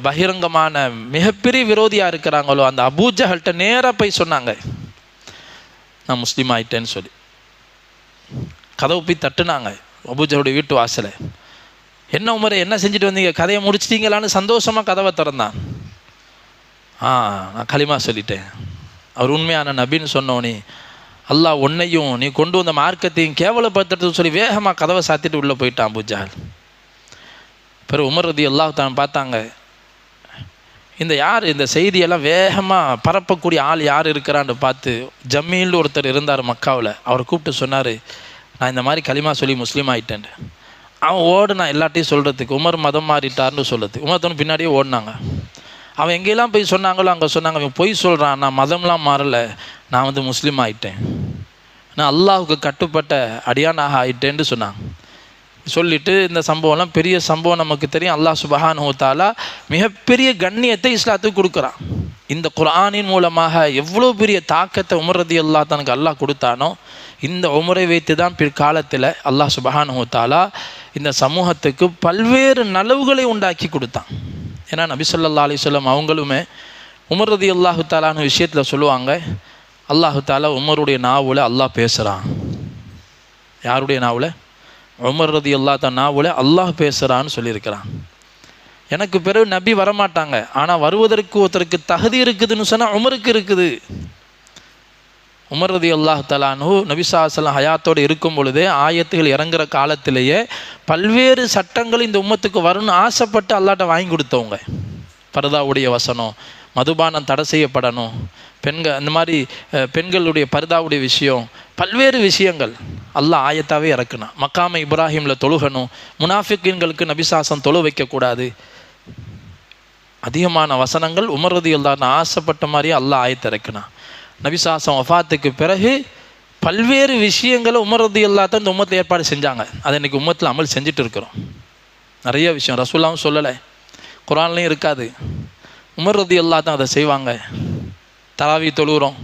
பகிரங்கமான மிகப்பெரிய விரோதியாக இருக்கிறாங்களோ அந்த அபூஜஹல்கிட்ட நேராக போய் சொன்னாங்க, நான் முஸ்லீம் ஆகிட்டேன்னு சொல்லி. கதவை போய் தட்டுனாங்க அபூஜஹலுடைய வீட்டு வாசலை. என்ன உமரே, என்ன செஞ்சுட்டு வந்தீங்க, கதையை முடிச்சிட்டீங்களான்னு சந்தோஷமாக கதவை திறந்தான். நான் களிமா சொல்லிட்டேன், அவர் உண்மையான நபின்னு சொன்னோனே அல்லாஹ் உன்னையும் நீ கொண்டு வந்த மார்க்கத்தையும் கேவலப்படுத்துறதுன்னு சொல்லி வேகமாக கதவை சாத்திட்டு உள்ளே போயிட்டான் அபூஜஹல். பிறகு உமர் ரலியல்லாஹு தான் பார்த்தாங்க, இந்த யார் இந்த செய்தியெல்லாம் வேகமாக பரப்பக்கூடிய ஆள் யார் இருக்கிறான்னு பார்த்து ஜமீல்னு ஒருத்தர் இருந்தார் மக்காவில். அவரை கூப்பிட்டு சொன்னார், நான் இந்த மாதிரி களிமா சொல்லி முஸ்லீம் ஆகிட்டேன். அவன் ஓடுனான் எல்லாத்தையும் சொல்கிறதுக்கு, உமர் மதம் மாறிட்டார்னு சொல்கிறதுக்கு. உமர் தன் பின்னாடியே ஓடினாங்க. அவன் எங்கெல்லாம் போய் சொன்னாங்களோ அங்கே சொன்னாங்க, அவன் பொய் சொல்கிறான், நான் மதம்லாம் மாறலை, நான் முஸ்லீம் ஆகிட்டேன், நான் அல்லாஹுக்கு கட்டுப்பட்ட அடியானாக ஆகிட்டேன்னு சொன்னாங்க. சொல்லிட்டு இந்த சம்பவம்லாம் பெரிய சம்பவம் நமக்கு தெரியும். அல்லாஹ் சுப்ஹானஹு வ தஆலா மிகப்பெரிய கண்ணியத்தை இஸ்லாத்துக்கு கொடுக்குறான். இந்த குர்ஆனின் மூலமாக எவ்வளோ பெரிய தாக்கத்தை உமர் ரலியல்லாஹு தனக்கு அல்லாஹ் கொடுத்தானோ, இந்த உமரை வைத்து தான் பிற்காலத்தில் அல்லாஹ் சுப்ஹானஹு வ தஆலா இந்த சமூகத்துக்கு பல்வேறு நலவுகளை உண்டாக்கி கொடுத்தான். ஏன்னா நபி ஸல்லல்லாஹு அலைஹி வஸல்லம் அவங்களுமே உமர் ரலியல்லாஹு தஆலான விஷயத்தில் சொல்லுவாங்க, அல்லாஹு தஆலா உமருடைய நாவில் அல்லாஹ் பேசுகிறான். யாருடைய நாவில்? உமர் ரலியல்லாஹு தஆலா நாவில் அல்லாஹ் பேசுகிறான்னு சொல்லியிருக்கிறான். எனக்கு பிறகு நபி வரமாட்டாங்க, ஆனால் வருவதற்கு ஒருத்தருக்கு தகுதி இருக்குதுன்னு சொன்னால் உமருக்கு இருக்குது. உமர் ரலியல்லாஹு தஆலா அன்ஹு நபி ஸல்லல்லாஹு அலைஹி வஸல்லம் ஹயாத்தோடு இருக்கும் பொழுதே ஆயத்துகள் இறங்குற காலத்திலேயே பல்வேறு சட்டங்கள் இந்த உம்மத்துக்கு வரும்னு ஆசைப்பட்டு அல்லாஹ்ட்ட வாங்கி கொடுத்தவங்க. பர்தாவுடைய வசனம், மதுபானம் தடை செய்யப்படணும், பெண்கள் இந்த மாதிரி பெண்களுடைய பர்தாவுடைய விஷயம், பல்வேறு விஷயங்கள் அல்லாஹ் ஆயத்தாவே இறக்குனான். மக்காம இப்ராஹிமில் தொழுகணும், முனாஃபிக்கீன்களுக்கு நபிசாசம் தொழு வைக்கக்கூடாது, அதிகமான வசனங்கள் உமர் ரலியல்லாஹு அன்ஹு ஆசைப்பட்ட மாதிரியே அல்லாஹ் ஆயத்தை இறக்குனான். நபிசாசம் வஃபாத்துக்கு பிறகு பல்வேறு விஷயங்களை உமர் ரலியல்லாஹு அன்ஹு இந்த உம்மத்தில் ஏற்பாடு செஞ்சாங்க. அதை இன்றைக்கி உம்மத்தில் அமல் செஞ்சுட்டு இருக்கிறோம். நிறைய விஷயம் ரசூலுல்லாஹ் சொல்லலை, குர்ஆன்லையும் இருக்காது. உமர் ரலியல்லாஹு அன்ஹு அதை செய்வாங்க. தராவி தொழுகிறோம்,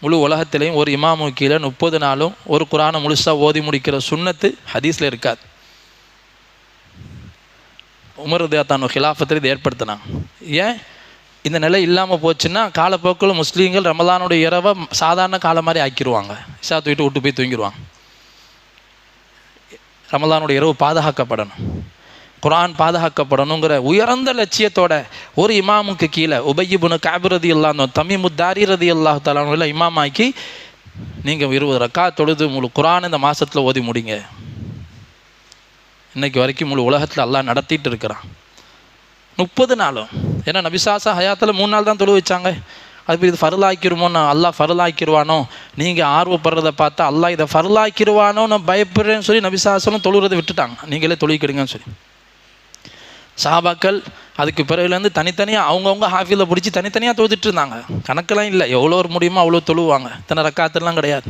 முழு உலகத்திலையும் ஒரு இமாமு கீழே 30 நாளும் ஒரு குர்ஆனை முழுசாக ஓதி முடிக்கிற சுன்னத்து ஹதீஸில் இருக்காது. உமர் ரலியல்லாஹு அன்ஹு ஹிலாஃபத்தில் இதை ஏற்படுத்தினாங்க. ஏன் இந்த நிலை இல்லாமல் போச்சுன்னா காலப்போக்கில் முஸ்லீம்கள் ரமலானுடைய இரவை சாதாரண காலம் மாதிரி ஆக்கிடுவாங்க, இஷா தூக்கிட்டு விட்டு போய் தூங்கிடுவாங்க. ரமலானுடைய இரவு பாதுகாக்கப்படணும், குர்ஆன் பாதுகாக்கப்படணுங்கிற உயர்ந்த லட்சியத்தோட ஒரு இமாமுக்கு கீழே உபய் இப்னு கஅப் ரலியல்லாஹு அன்ஹு, தமீம் தாரி ரலியல்லாஹு தஆலா அன்ஹு இமாமாக்கி நீங்கள் 20 ரக்காத் தொழுது முழு குர்ஆன் இந்த மாதத்தில் ஓதி முடிங்க. இன்னைக்கு வரைக்கும் முழு உலகத்தில் அல்லாஹ் நடத்திட்டு இருக்கிறான் 30 நாளும். ஏன்னா நபிசாசா ஹயாத்தில் 3 நாள் தான் தொழு வச்சாங்க. அது இது ஃபர்லாக்கிருமோன்னு அல்லாஹ் ஃபர்லாக்கிடுவானோ, நீங்கள் ஆர்வப்படுறதை பார்த்தா அல்லாஹ் இதை ஃபர்லாக்கிடுவானோ நான் பயப்படுறேன்னு சொல்லி நபிசாசனும் தொழுறதை விட்டுட்டாங்க, நீங்களே தொழுகிடுங்கன்னு சொல்லி. சஹாபாக்கள் அதுக்கு பிறகுலேருந்து தனித்தனியாக அவங்கவுங்க ஹாஃபியில் பிடிச்சி தனித்தனியாக தொழுதுட்டு இருந்தாங்க. கணக்கெல்லாம் இல்லை, எவ்வளோ முடியுமோ அவ்வளோ தொழுவாங்க. இத்தனை ரக்காத்துலாம் கிடையாது,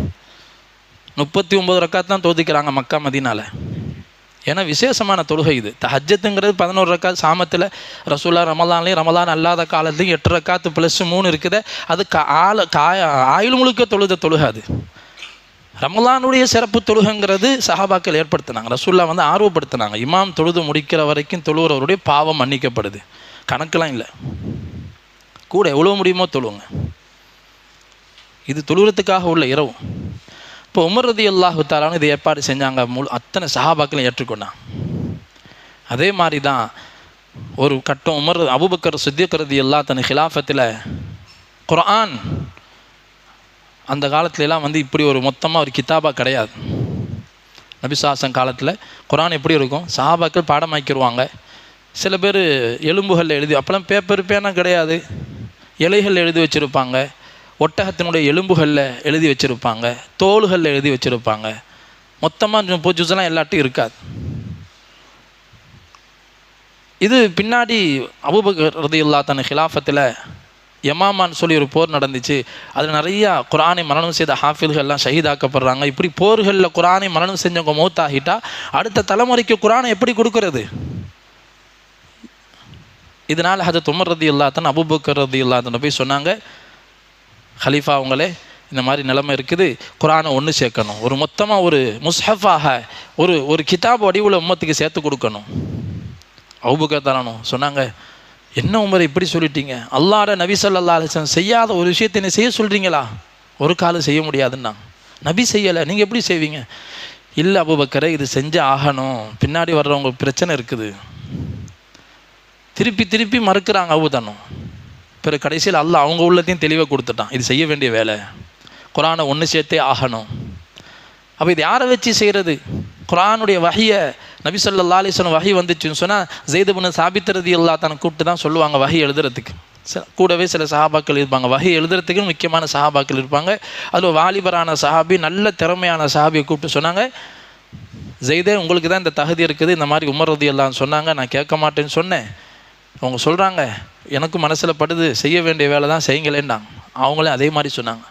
39 ரக்காத்து தான் தொழுதிக்கிறாங்க மக்கா மதீனால. ஏன்னா விசேஷமான தொழுகை இது. தஹஜ்ஜத்துங்கிறது 11 ரக்காத் சாமத்தில், ரசூலுல்லாஹ் ரமலான்லேயும் ரமலான் அல்லாத காலத்துலையும் 8 ரக்காத்து +3 இருக்குது. அது ஆயுள் முழுக்க தொழுத தொழுகை. அது ரமலானுடைய சிறப்பு தொழுகைங்கிறது சஹாபாக்கள் ஏற்படுத்தினாங்க, ரசூலுல்லாஹ் ஆர்வப்படுத்தினாங்க. இமாம் தொழுது முடிக்கிற வரைக்கும் தொழுகிறவருடைய பாவம் மன்னிக்கப்படுது, கணக்கெலாம் இல்லை, கூட எவ்வளோ முடியுமோ தொழுவுங்க. இது தொழுகிறதுக்காக உள்ள இரவு. இப்போ உமர் ரலியல்லாஹு தஆலா இதை ஏற்பாடு செஞ்சாங்க, அத்தனை சஹாபாக்களும் ஏற்றுக்கொண்டாங்க. அதே மாதிரி தான் ஒரு கட்டம் உமர் அபூபக்கர் சித்திக் ரலியல்லாஹு தஆலா ஹிலாஃபத்தில் குர்ஆன் அந்த காலத்துலலாம் இப்படி ஒரு மொத்தமாக ஒரு கிதாபாக கிடையாது. நபிசாசன் காலத்தில் குர்ஆன் எப்படி இருக்கும், சஹாபாக்கள் பாடமாக்கிடுவாங்க. சில பேர் எலும்புகளில் எழுதி, அப்போலாம் பேப்பர் பேனா கிடையாது, இலைகளில் எழுதி வச்சுருப்பாங்க, ஒட்டகத்தினுடைய எலும்புகளில் எழுதி வச்சுருப்பாங்க, தோள்களில் எழுதி வச்சுருப்பாங்க. மொத்தமாக பூஜ்ஜெல்லாம் எல்லாட்டையும் இருக்காது. இது பின்னாடி அபூபக்கர் ரலியல்லாஹு தஆலா ஹிலாஃபத்தில் யமாமான்னு சொல்லி ஒரு போர் நடந்துச்சு. அதில் நிறையா குர்ஆனை மரணம் செய்த ஹாஃபில்கள்லாம் ஷஹீதாக்கப்படுறாங்க. இப்படி போர்களில் குர்ஆனை மரணம் செஞ்சவங்க மௌத்தாகிட்டா அடுத்த தலைமுறைக்கு குர்ஆனை எப்படி கொடுக்கறது? இதனால் ஹஜ்ரத் உமர் ரலியல்லாஹு தஆலா அபூபக்கர் ரலியல்லாஹு தஆலா போய் சொன்னாங்க, ஹலீஃபா அவங்களே இந்த மாதிரி நிலைமை இருக்குது, குர்ஆனை ஒன்று சேர்க்கணும், ஒரு மொத்தமாக ஒரு முஸ்ஹஃபாக ஒரு கிதாப் வடிவில் உம்மத்துக்கு சேர்த்து கொடுக்கணும். அபூபக்கர் தஆலா சொன்னாங்க, என்ன உமர் இப்படி சொல்லிட்டீங்க, அல்லாஹ்வுடைய நபி ஸல்லல்லாஹு அலைஹி வஸல்லம் செய்யாத ஒரு விஷயத்தை என்ன செய்ய சொல்கிறீங்களா? ஒரு காலம் செய்ய முடியாதுன்னா, நபி செய்யலை, நீங்கள் எப்படி செய்வீங்க? இல்லை அபூபக்கரை, இது செஞ்சு ஆகணும், பின்னாடி வர்றவங்க பிரச்சனை இருக்குது. திருப்பி திருப்பி மறுக்கிறாங்க அபூதனும். பிறகு கடைசியில் அல்லாஹ் அவங்க உள்ளத்தையும் தெளிவாக கொடுத்துட்டான், இது செய்ய வேண்டிய வேலை, குர்ஆனை ஒன்று சேர்த்தே ஆகணும். அப்போ இது யாரை வச்சு செய்கிறது? குர்ஆனுடைய வஹியை நபி ஸல்லல்லாஹு அலைஹி வஸல்லம் வஹி வந்துச்சுன்னு சொன்னால் ஸைத் இப்னு சாபித் ரலியல்லாஹு தஆலா கூப்பிட்டு தான் சொல்லுவாங்க வஹி எழுதுறதுக்கு. கூடவே சில சஹாபாக்கள் இருப்பாங்க, வஹி எழுதுறதுக்கு முக்கியமான சஹாபாக்கள் இருப்பாங்க. அதில் வாலிபரான சஹாபி, நல்ல திறமையான சஹாபியை கூப்பிட்டு சொன்னாங்க, ஸைதே உங்களுக்கு தான் இந்த தகுதி இருக்குது, இந்த மாதிரி உமர் ரலியல்லாஹு சொன்னாங்க, நான் கேட்க மாட்டேன்னு சொன்னேன், அவங்க சொல்கிறாங்க, எனக்கும் மனசில் படுது, செய்ய வேண்டிய வேலை தான் செய்யுங்களேன்னாங்க. அவங்களே அதே மாதிரி சொன்னாங்க.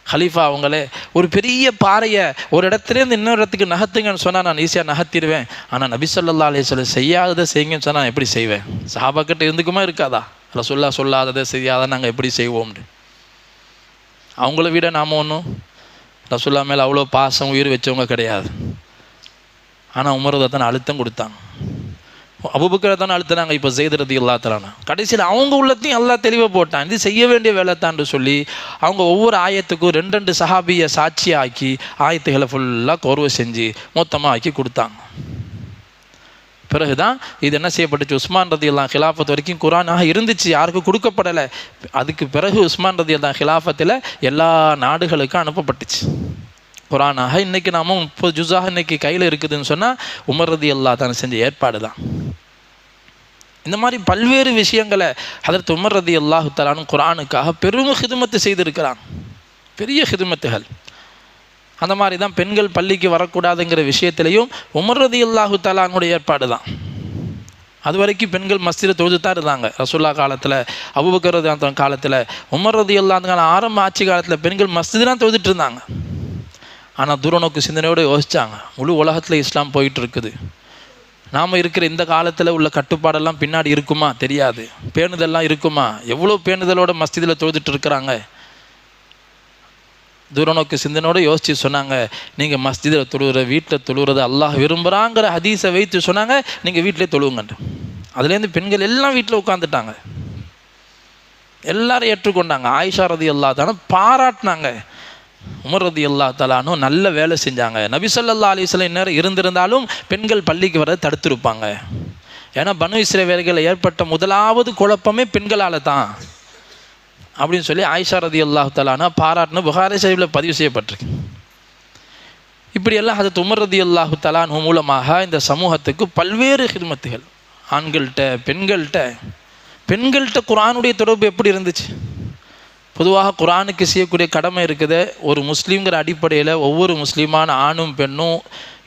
ஹலீஃபா அவங்களே ஒரு பெரிய பாறையை ஒரு இடத்துலேருந்து இன்னொரு இடத்துக்கு நகர்த்துங்கன்னு சொன்னால் நான் ஈஸியாக நகர்த்திடுவேன். ஆனால் நபி ஸல்லல்லாஹு அலைஹி வஸல்லம் செய்யாததை செய்யுங்கன்னு சொன்னால் நான் எப்படி செய்வேன்? சஹாபாக்கிட்ட இருந்துக்குமா இருக்காதா? ரசூலுல்லாஹ் சொல்லாததை செய்யாத நாங்கள் எப்படி செய்வோம்னு. அவங்கள விட நாம் ஒன்றும் ரசூலுல்லாஹ் மேலே அவ்வளோ பாசம் உயிர் வச்சவங்க கிடையாது. ஆனால் உமர் தான் அழுத்தம் கொடுத்தாங்க, அபூபக்கரை தானே அழுத்தினாங்க. இப்போ ஸைத் ரலியல்லாஹு தஆலா கடைசியில் அவங்க உள்ளத்தையும் அல்லாஹ் தெளிவாக போட்டான், இது செய்ய வேண்டிய வேலை தான்னு சொல்லி அவங்க ஒவ்வொரு ஆயத்துக்கும் 2 சஹாபியை சாட்சியாக ஆக்கி ஆயத்துகளை ஃபுல்லாக கோர்வை செஞ்சு மொத்தமாக ஆக்கி கொடுத்தாங்க. பிறகு தான் இது என்ன செய்யப்பட்டுச்சு, உஸ்மான் ரலியல்லாஹு ஹிலாஃபத் வரைக்கும் குர்ஆனாக இருந்துச்சு, யாருக்கும் கொடுக்கப்படலை. அதுக்கு பிறகு உஸ்மான் ரலியல்லாஹு ஹிலாஃபத்தில் எல்லா நாடுகளுக்கும் அனுப்பப்பட்டுச்சு குர்ஆனாக. இன்றைக்கி நாம் 30 ஜுஸாக இன்றைக்கி கையில் இருக்குதுன்னு சொன்னால் உமர் ரலியல்லாஹு தஆலா செஞ்ச ஏற்பாடு தான். இந்த மாதிரி பல்வேறு விஷயங்களை ஹதரத் உமர் ரலியல்லாஹு தஆலா குர்ஆனுக்காக பெரும் ஹிதுமத்து செய்திருக்கிறாங்க, பெரிய ஹிதுமத்துகள். அந்த மாதிரி தான் பெண்கள் பள்ளிக்கு வரக்கூடாதுங்கிற விஷயத்திலையும் உமர் ரலியல்லாஹு தஆலாவுடைய ஏற்பாடு தான். அது வரைக்கும் பெண்கள் மஸ்ஜிதை தொழுது தான் இருந்தாங்க ரசூலுல்லாஹ் காலத்தில், அபூபக்கர் ரலியல்லாஹு காலத்தில், உமர் ரலியல்லாஹு தஆலா ஆரம்ப ஆட்சி காலத்தில் பெண்கள் மஸ்ஜிது தான் தொழுதுட்டு இருந்தாங்க. ஆனால் தூரநோக்கு சிந்தனையோடு யோசித்தாங்க, முழு உலகத்தில் இஸ்லாம் போயிட்டு இருக்குது, நாம் இருக்கிற இந்த காலத்தில் உள்ள கட்டுப்பாடெல்லாம் பின்னாடி இருக்குமா தெரியாது, பேணுதெல்லாம் இருக்குமா, எவ்வளோ பேணுதலோட மஸ்ஜிதில் தொழுதுட்டு இருக்கிறாங்க. தூரநோக்கு சிந்தனையோடு யோசித்து சொன்னாங்க, நீங்கள் மஸ்ஜிதில் தொழுகிற வீட்டில் தொழுகிறது அல்லாஹ் விரும்புகிறாங்கிற ஹதீஸை வைத்து சொன்னாங்க, நீங்கள் வீட்டிலே தொழுவுங்கன்ட்டு. அதுலேருந்து பெண்கள் எல்லாம் வீட்டில் உட்காந்துட்டாங்க, எல்லாரும் ஏற்றுக்கொண்டாங்க. ஆயிஷா ரலியல்லாஹு தஆலா பாராட்டினாங்க, உமர் ரலியல்லாஹு தஆலா நல்ல வேலை செஞ்சாங்க. நபி ஸல்லல்லாஹு அலைஹி வஸல்லம் இந்நேரம் இருந்திருந்தாலும் பெண்கள் பள்ளிக்கு வர தடுத்திருப்பாங்க. ஏன்னா பனு இஸ்ரவேல்களில் ஏற்பட்ட முதலாவது குழப்பமே பெண்களால் தான் அப்படின்னு சொல்லி ஆயிஷா ரலியல்லாஹு தஆலா பாராட்டின புகாரி ஷரீஃபில் பதிவு செய்யப்பட்டிருக்கு. இப்படியெல்லாம் ஹதரத் உமர் ரலியல்லாஹு தஆலா மூலமாக இந்த சமூகத்துக்கு பல்வேறு ஹிதுமத்துகள், ஆண்கள்கிட்ட பெண்கள்கிட்ட குர்ஆனுடைய தொடர்பு எப்படி இருந்துச்சு. பொதுவாக குர்ஆனுக்கு செய்யக்கூடிய கடமை இருக்குது. ஒரு முஸ்லீம்ங்கிற அடிப்படையில் ஒவ்வொரு முஸ்லீமான ஆணும் பெண்ணும்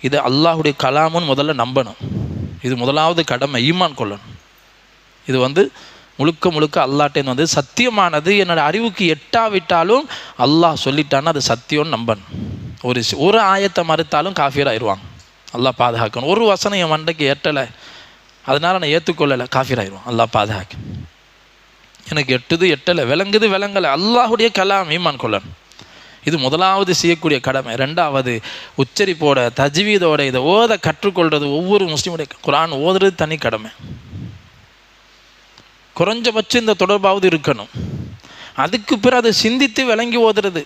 இது அல்லாஹுடைய கலாமுன்னு முதல்ல நம்பணும். இது முதலாவது கடமை, ஈமான் கொள்ளணும். இது முழுக்க அல்லாஹ்ட்டேருந்து சத்தியமானது, என்னோடய அறிவுக்கு எட்டாவிட்டாலும் அல்லாஹ் சொல்லிட்டான்னா அது சத்தியம்னு நம்பணும். ஒரு ஆயத்தை மறுத்தாலும் காஃபிர் ஆயிடுவாங்க, அல்லாஹ் பாதுகாக்கணும். ஒரு வசனம் என் மண்டைக்கு எட்டலை, அதனால் நான் ஏற்றுக்கொள்ளலை, காஃபிர் ஆயிடுவான், அல்லாஹ் பாதுகாக்கணும். எனக்கு எட்டலை, விளங்கலை, அல்லாஹுடைய கலாம் ஈமான் கொள்ளணும். இது முதலாவது செய்யக்கூடிய கடமை. 2வது உச்சரிப்போட தஜ்வீதோட இதை ஓத கற்றுக்கொள்வது ஒவ்வொரு முஸ்லீமுடைய. குர்ஆன் ஓதுறது தனி கடமை, குறைஞ்சபட்சம் இந்த தொடர்பாவது இருக்கணும். அதுக்கு பிறகு அதை சிந்தித்து விளங்கி ஓதுறது.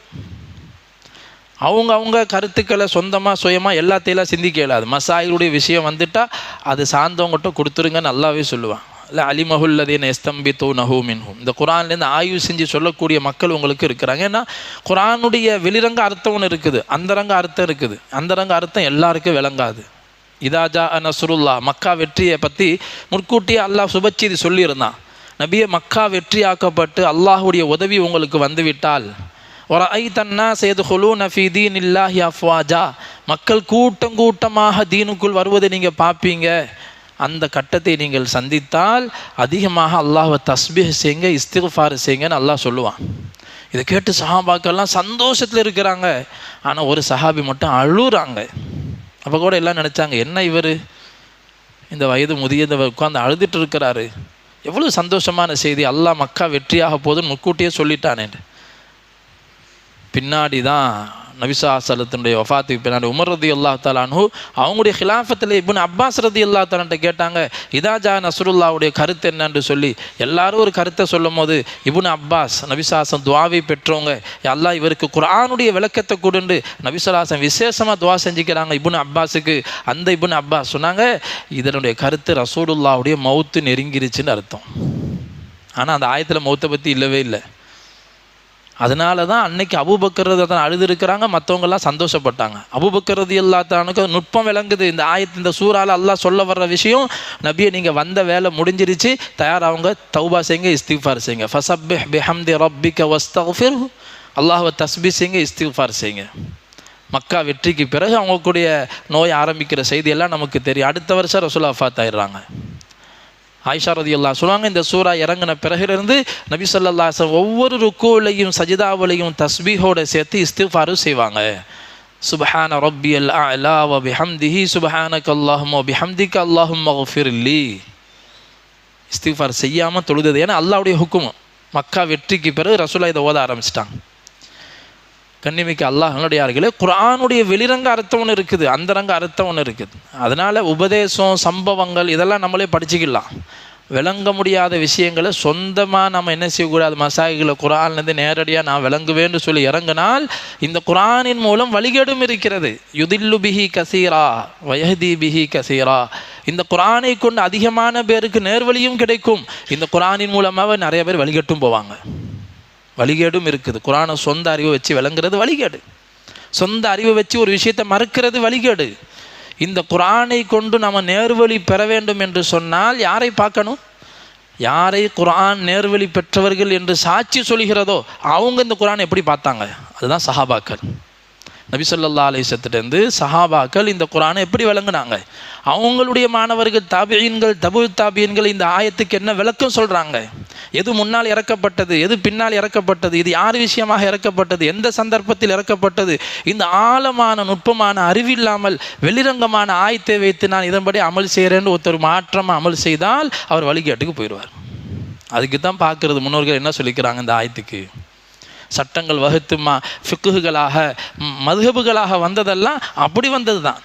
அவங்க கருத்துக்களை சொந்தமாக சுயமாக எல்லாத்தையெல்லாம் சிந்திக்க இயலாது. மசாயிலுடைய விஷயம் வந்துட்டால் அது சார்ந்தவங்ககிட்ட கொடுத்துருங்கன்னு நல்லாவே சொல்லுவான். இல்லை அலிமஹுல்லதீன யஸ்தம்பித்தூனஹு மின்ஹும். இந்த குர்ஆன்லேருந்து ஆய்வு செஞ்சு சொல்லக்கூடிய மக்கள் உங்களுக்கு இருக்கிறாங்க. ஏன்னா குர்ஆனுடைய வெளிரங்க அர்த்தம் ஒன்று இருக்குது, அந்தரங்க அர்த்தம் இருக்குது. அந்தரங்க அர்த்தம் எல்லாருக்கும் விளங்காது. இதா ஜா நஸ்ருல்லாஹ், மக்கா வெற்றியை பற்றி முற்கூட்டியே அல்லாஹ் சுபச்செய்தி சொல்லியிருந்தான். நபியே, மக்கா வெற்றி ஆக்கப்பட்டு அல்லாஹுடைய உதவி உங்களுக்கு வந்துவிட்டால், வரஐத அன்னாஸ யதுகுலூன ஃபீ தீனில்லாஹி அஃப்வாஜா, மக்கள் கூட்டமாக தீனுக்குள் வருவதை நீங்கள் பார்ப்பீங்க. அந்த கட்டத்தை நீங்கள் சந்தித்தால் அதிகமாக அல்லாஹ்வை தஸ்பீஹ் செய்யுங்க, இஸ்திக்ஃபார் செய்யுங்கன்னு அல்லாஹ் சொல்லுவான். இதை கேட்டு சஹாபாக்கெல்லாம் சந்தோஷத்தில் இருக்கிறாங்க. ஆனால் ஒரு சஹாபி மட்டும் அழுறாங்க. அப்போ கூட எல்லாம் நினச்சாங்க, என்ன இவர் இந்த வயது முதியவர் உட்காந்து அழுதுட்டு இருக்கிறாரு, எவ்வளோ சந்தோஷமான செய்தி, அல்லாஹ் மக்கா வெற்றியாக போதுன்னு முன்கூட்டியே சொல்லிட்டானே. பின்னாடி தான் நபி ஸல்லல்லாஹு அலைஹி வஸல்லத்துடைய வஃபாத்துக்கு பின்னாடி உமர் ரலியல்லாஹு தஆலா அன்ஹு அவங்களுடைய ஹிலாஃபத்தில் இப்னு அப்பாஸ் ரலியல்லாஹு தஆலா கேட்டாங்க, இதா ஜா நஸ்ருல்லாவுடைய கருத்து என்னன்னு சொல்லி. எல்லாரும் ஒரு கருத்தை சொல்லும் போது இப்னு அப்பாஸ் நபி ஸல்லல்லாஹு அலைஹி வஸல்லம் துஆவை பெற்றவங்க, அல்லாஹ் இவருக்கு குர்ஆனுடைய விளக்கத்தை கொடுண்டு நபி ஸல்லல்லாஹு அலைஹி வஸல்லம் விசேஷமாக துஆ செஞ்சுக்கிறாங்க இப்னு அப்பாஸுக்கு. அந்த இப்னு அப்பாஸ் சொன்னாங்க, இதனுடைய கருத்து ரசூலுல்லாவுடைய மௌத்து நெருங்கிருச்சுன்னு அர்த்தம். ஆனால் அந்த ஆயத்தில் மௌத்தை பற்றி இல்லவே இல்லை. அதனால தான் அன்னைக்கு அபூபக்கர் ரலியல்லாஹு அழுதுருக்கிறாங்க, மற்றவங்கெல்லாம் சந்தோஷப்பட்டாங்க. அபூபக்கர் ரலியல்லாஹு நுட்பம் விளங்குது. இந்த இந்த சூறால அல்லாஹ் சொல்ல வர்ற விஷயம், நபியை நீங்கள் வந்த வேலை முடிஞ்சிருச்சு, தயாராகுங்க, தௌபா செய்யுங்க, இஸ்திக்ஃபார் செய்யுங்க. ஃபஸப்பிஹ் பிஹம்தி ரப்பிக வஸ்தக்ஃபிர்ஹு, அல்லாஹ்வை தஸ்பீஹ் செய்யுங்க, இஸ்திக்ஃபார் செய்யுங்க. மக்கா வெற்றிக்கு பிறகு அவங்களுடைய நோய் ஆரம்பிக்கிற செய்தியெல்லாம் நமக்கு தெரியும். அடுத்த வருஷம் ரசூலுல்லாஹ் வஃபாத் ஆயிடுறாங்க. ஆயிஷா ரலியல்லாஹு சொல்லுவாங்க, இந்த சூரா இறங்கின பிறகிலிருந்து நபி ஸல்லல்லாஹு அலைஹி வஸல்லம் ஒவ்வொரு ருக்கூலையும் சஜிதாவிலையும் தஸ்பீஹோட சேர்த்து இஸ்திஃபாரு செய்வாங்க. சுப்ஹான ரப்பியல் அலா வ பிஹம்திஹி சுப்ஹானக அல்லாஹும்ம வ பிஹம்திக அல்லாஹும்ம ஃபிர்லி. இஸ்திஃபார் செய்யாமல் தொழுது. ஏன்னா அல்லாஹ்வுடைய ஹுக்கும். மக்கா வெற்றிக்கு பிறகு ரசூலுல்லாஹ் இதை ஓத ஆரம்பிச்சிட்டாங்க. கண்ணிமிக்க அல்லாஹ்வுடையார்களே, குர்ஆனுடைய வெளிரங்க அர்த்தம் ஒன்று இருக்குது, அந்தரங்க அர்த்தம் ஒன்று இருக்குது. அதனால் உபதேசம், சம்பவங்கள் இதெல்லாம் நம்மளே படிச்சுக்கலாம். விளங்க முடியாத விஷயங்களை சொந்தமாக நம்ம என்ன செய்யக்கூடாது, மசாயிகளை குர்ஆன்லேருந்து நேரடியாக நான் விளங்குவேன்னு சொல்லி இறங்கினால் இந்த குர்ஆனின் மூலம் வழிகேடும் இருக்கிறது. யுதில்லு பிஹி கசீரா வயஹ்தி பிஹி கசீரா. இந்த குர்ஆனை கொண்டு அதிகமான பேருக்கு நேர்வழியும் கிடைக்கும். இந்த குர்ஆனின் மூலமாக நிறைய பேர் வழிகட்டும் போவாங்க. வழிகேடும் இருக்குது. குர்ஆனை சொந்த அறிவை வச்சு விளங்குறது வழிகேடு. சொந்த அறிவை வச்சு ஒரு விஷயத்தை மறுக்கிறது வழிகேடு. இந்த குர்ஆனை கொண்டு நம்ம நேர்வழி பெற வேண்டும் என்று சொன்னால் யாரை பார்க்கணும்? யாரை குர்ஆன் நேர்வழி பெற்றவர்கள் என்று சாட்சி சொல்கிறதோ அவங்க இந்த குர்ஆனை எப்படி பார்த்தாங்க? அதுதான் சஹாபாக்கள். நபி ஸல்லல்லாஹு அலைஹி வஸல்லத்திலிருந்து சஹாபாக்கள் இந்த குர்ஆனை எப்படி விளங்குனாங்க? அவங்களுடைய மாணவர்கள் தாபியீன்கள், தபு தாபியீன்கள் இந்த ஆயத்துக்கு என்ன விளக்கம் சொல்கிறாங்க? எது முன்னால் இறக்கப்பட்டது, எது பின்னால் இறக்கப்பட்டது, இது யார் விஷயமாக இறக்கப்பட்டது, எந்த சந்தர்ப்பத்தில் இறக்கப்பட்டது, இந்த ஆழமான நுட்பமான அறிவில்லாமல் வெளிரங்கமான ஆயத்தை வைத்து நான் இதன்படி அமல் செய்கிறேன்னு ஒருத்தர் மாற்றமாக அமல் செய்தால் அவர் வழிகேட்டுக்கு போயிடுவார். அதுக்கு தான் பார்க்குறது முன்னோர்கள் என்ன சொல்லிக்கிறாங்க. இந்த ஆயத்துக்கு சட்டங்கள் வகுத்து ஃபிக்குகளாக மதுஹபுகளாக வந்ததெல்லாம் அப்படி வந்தது தான்.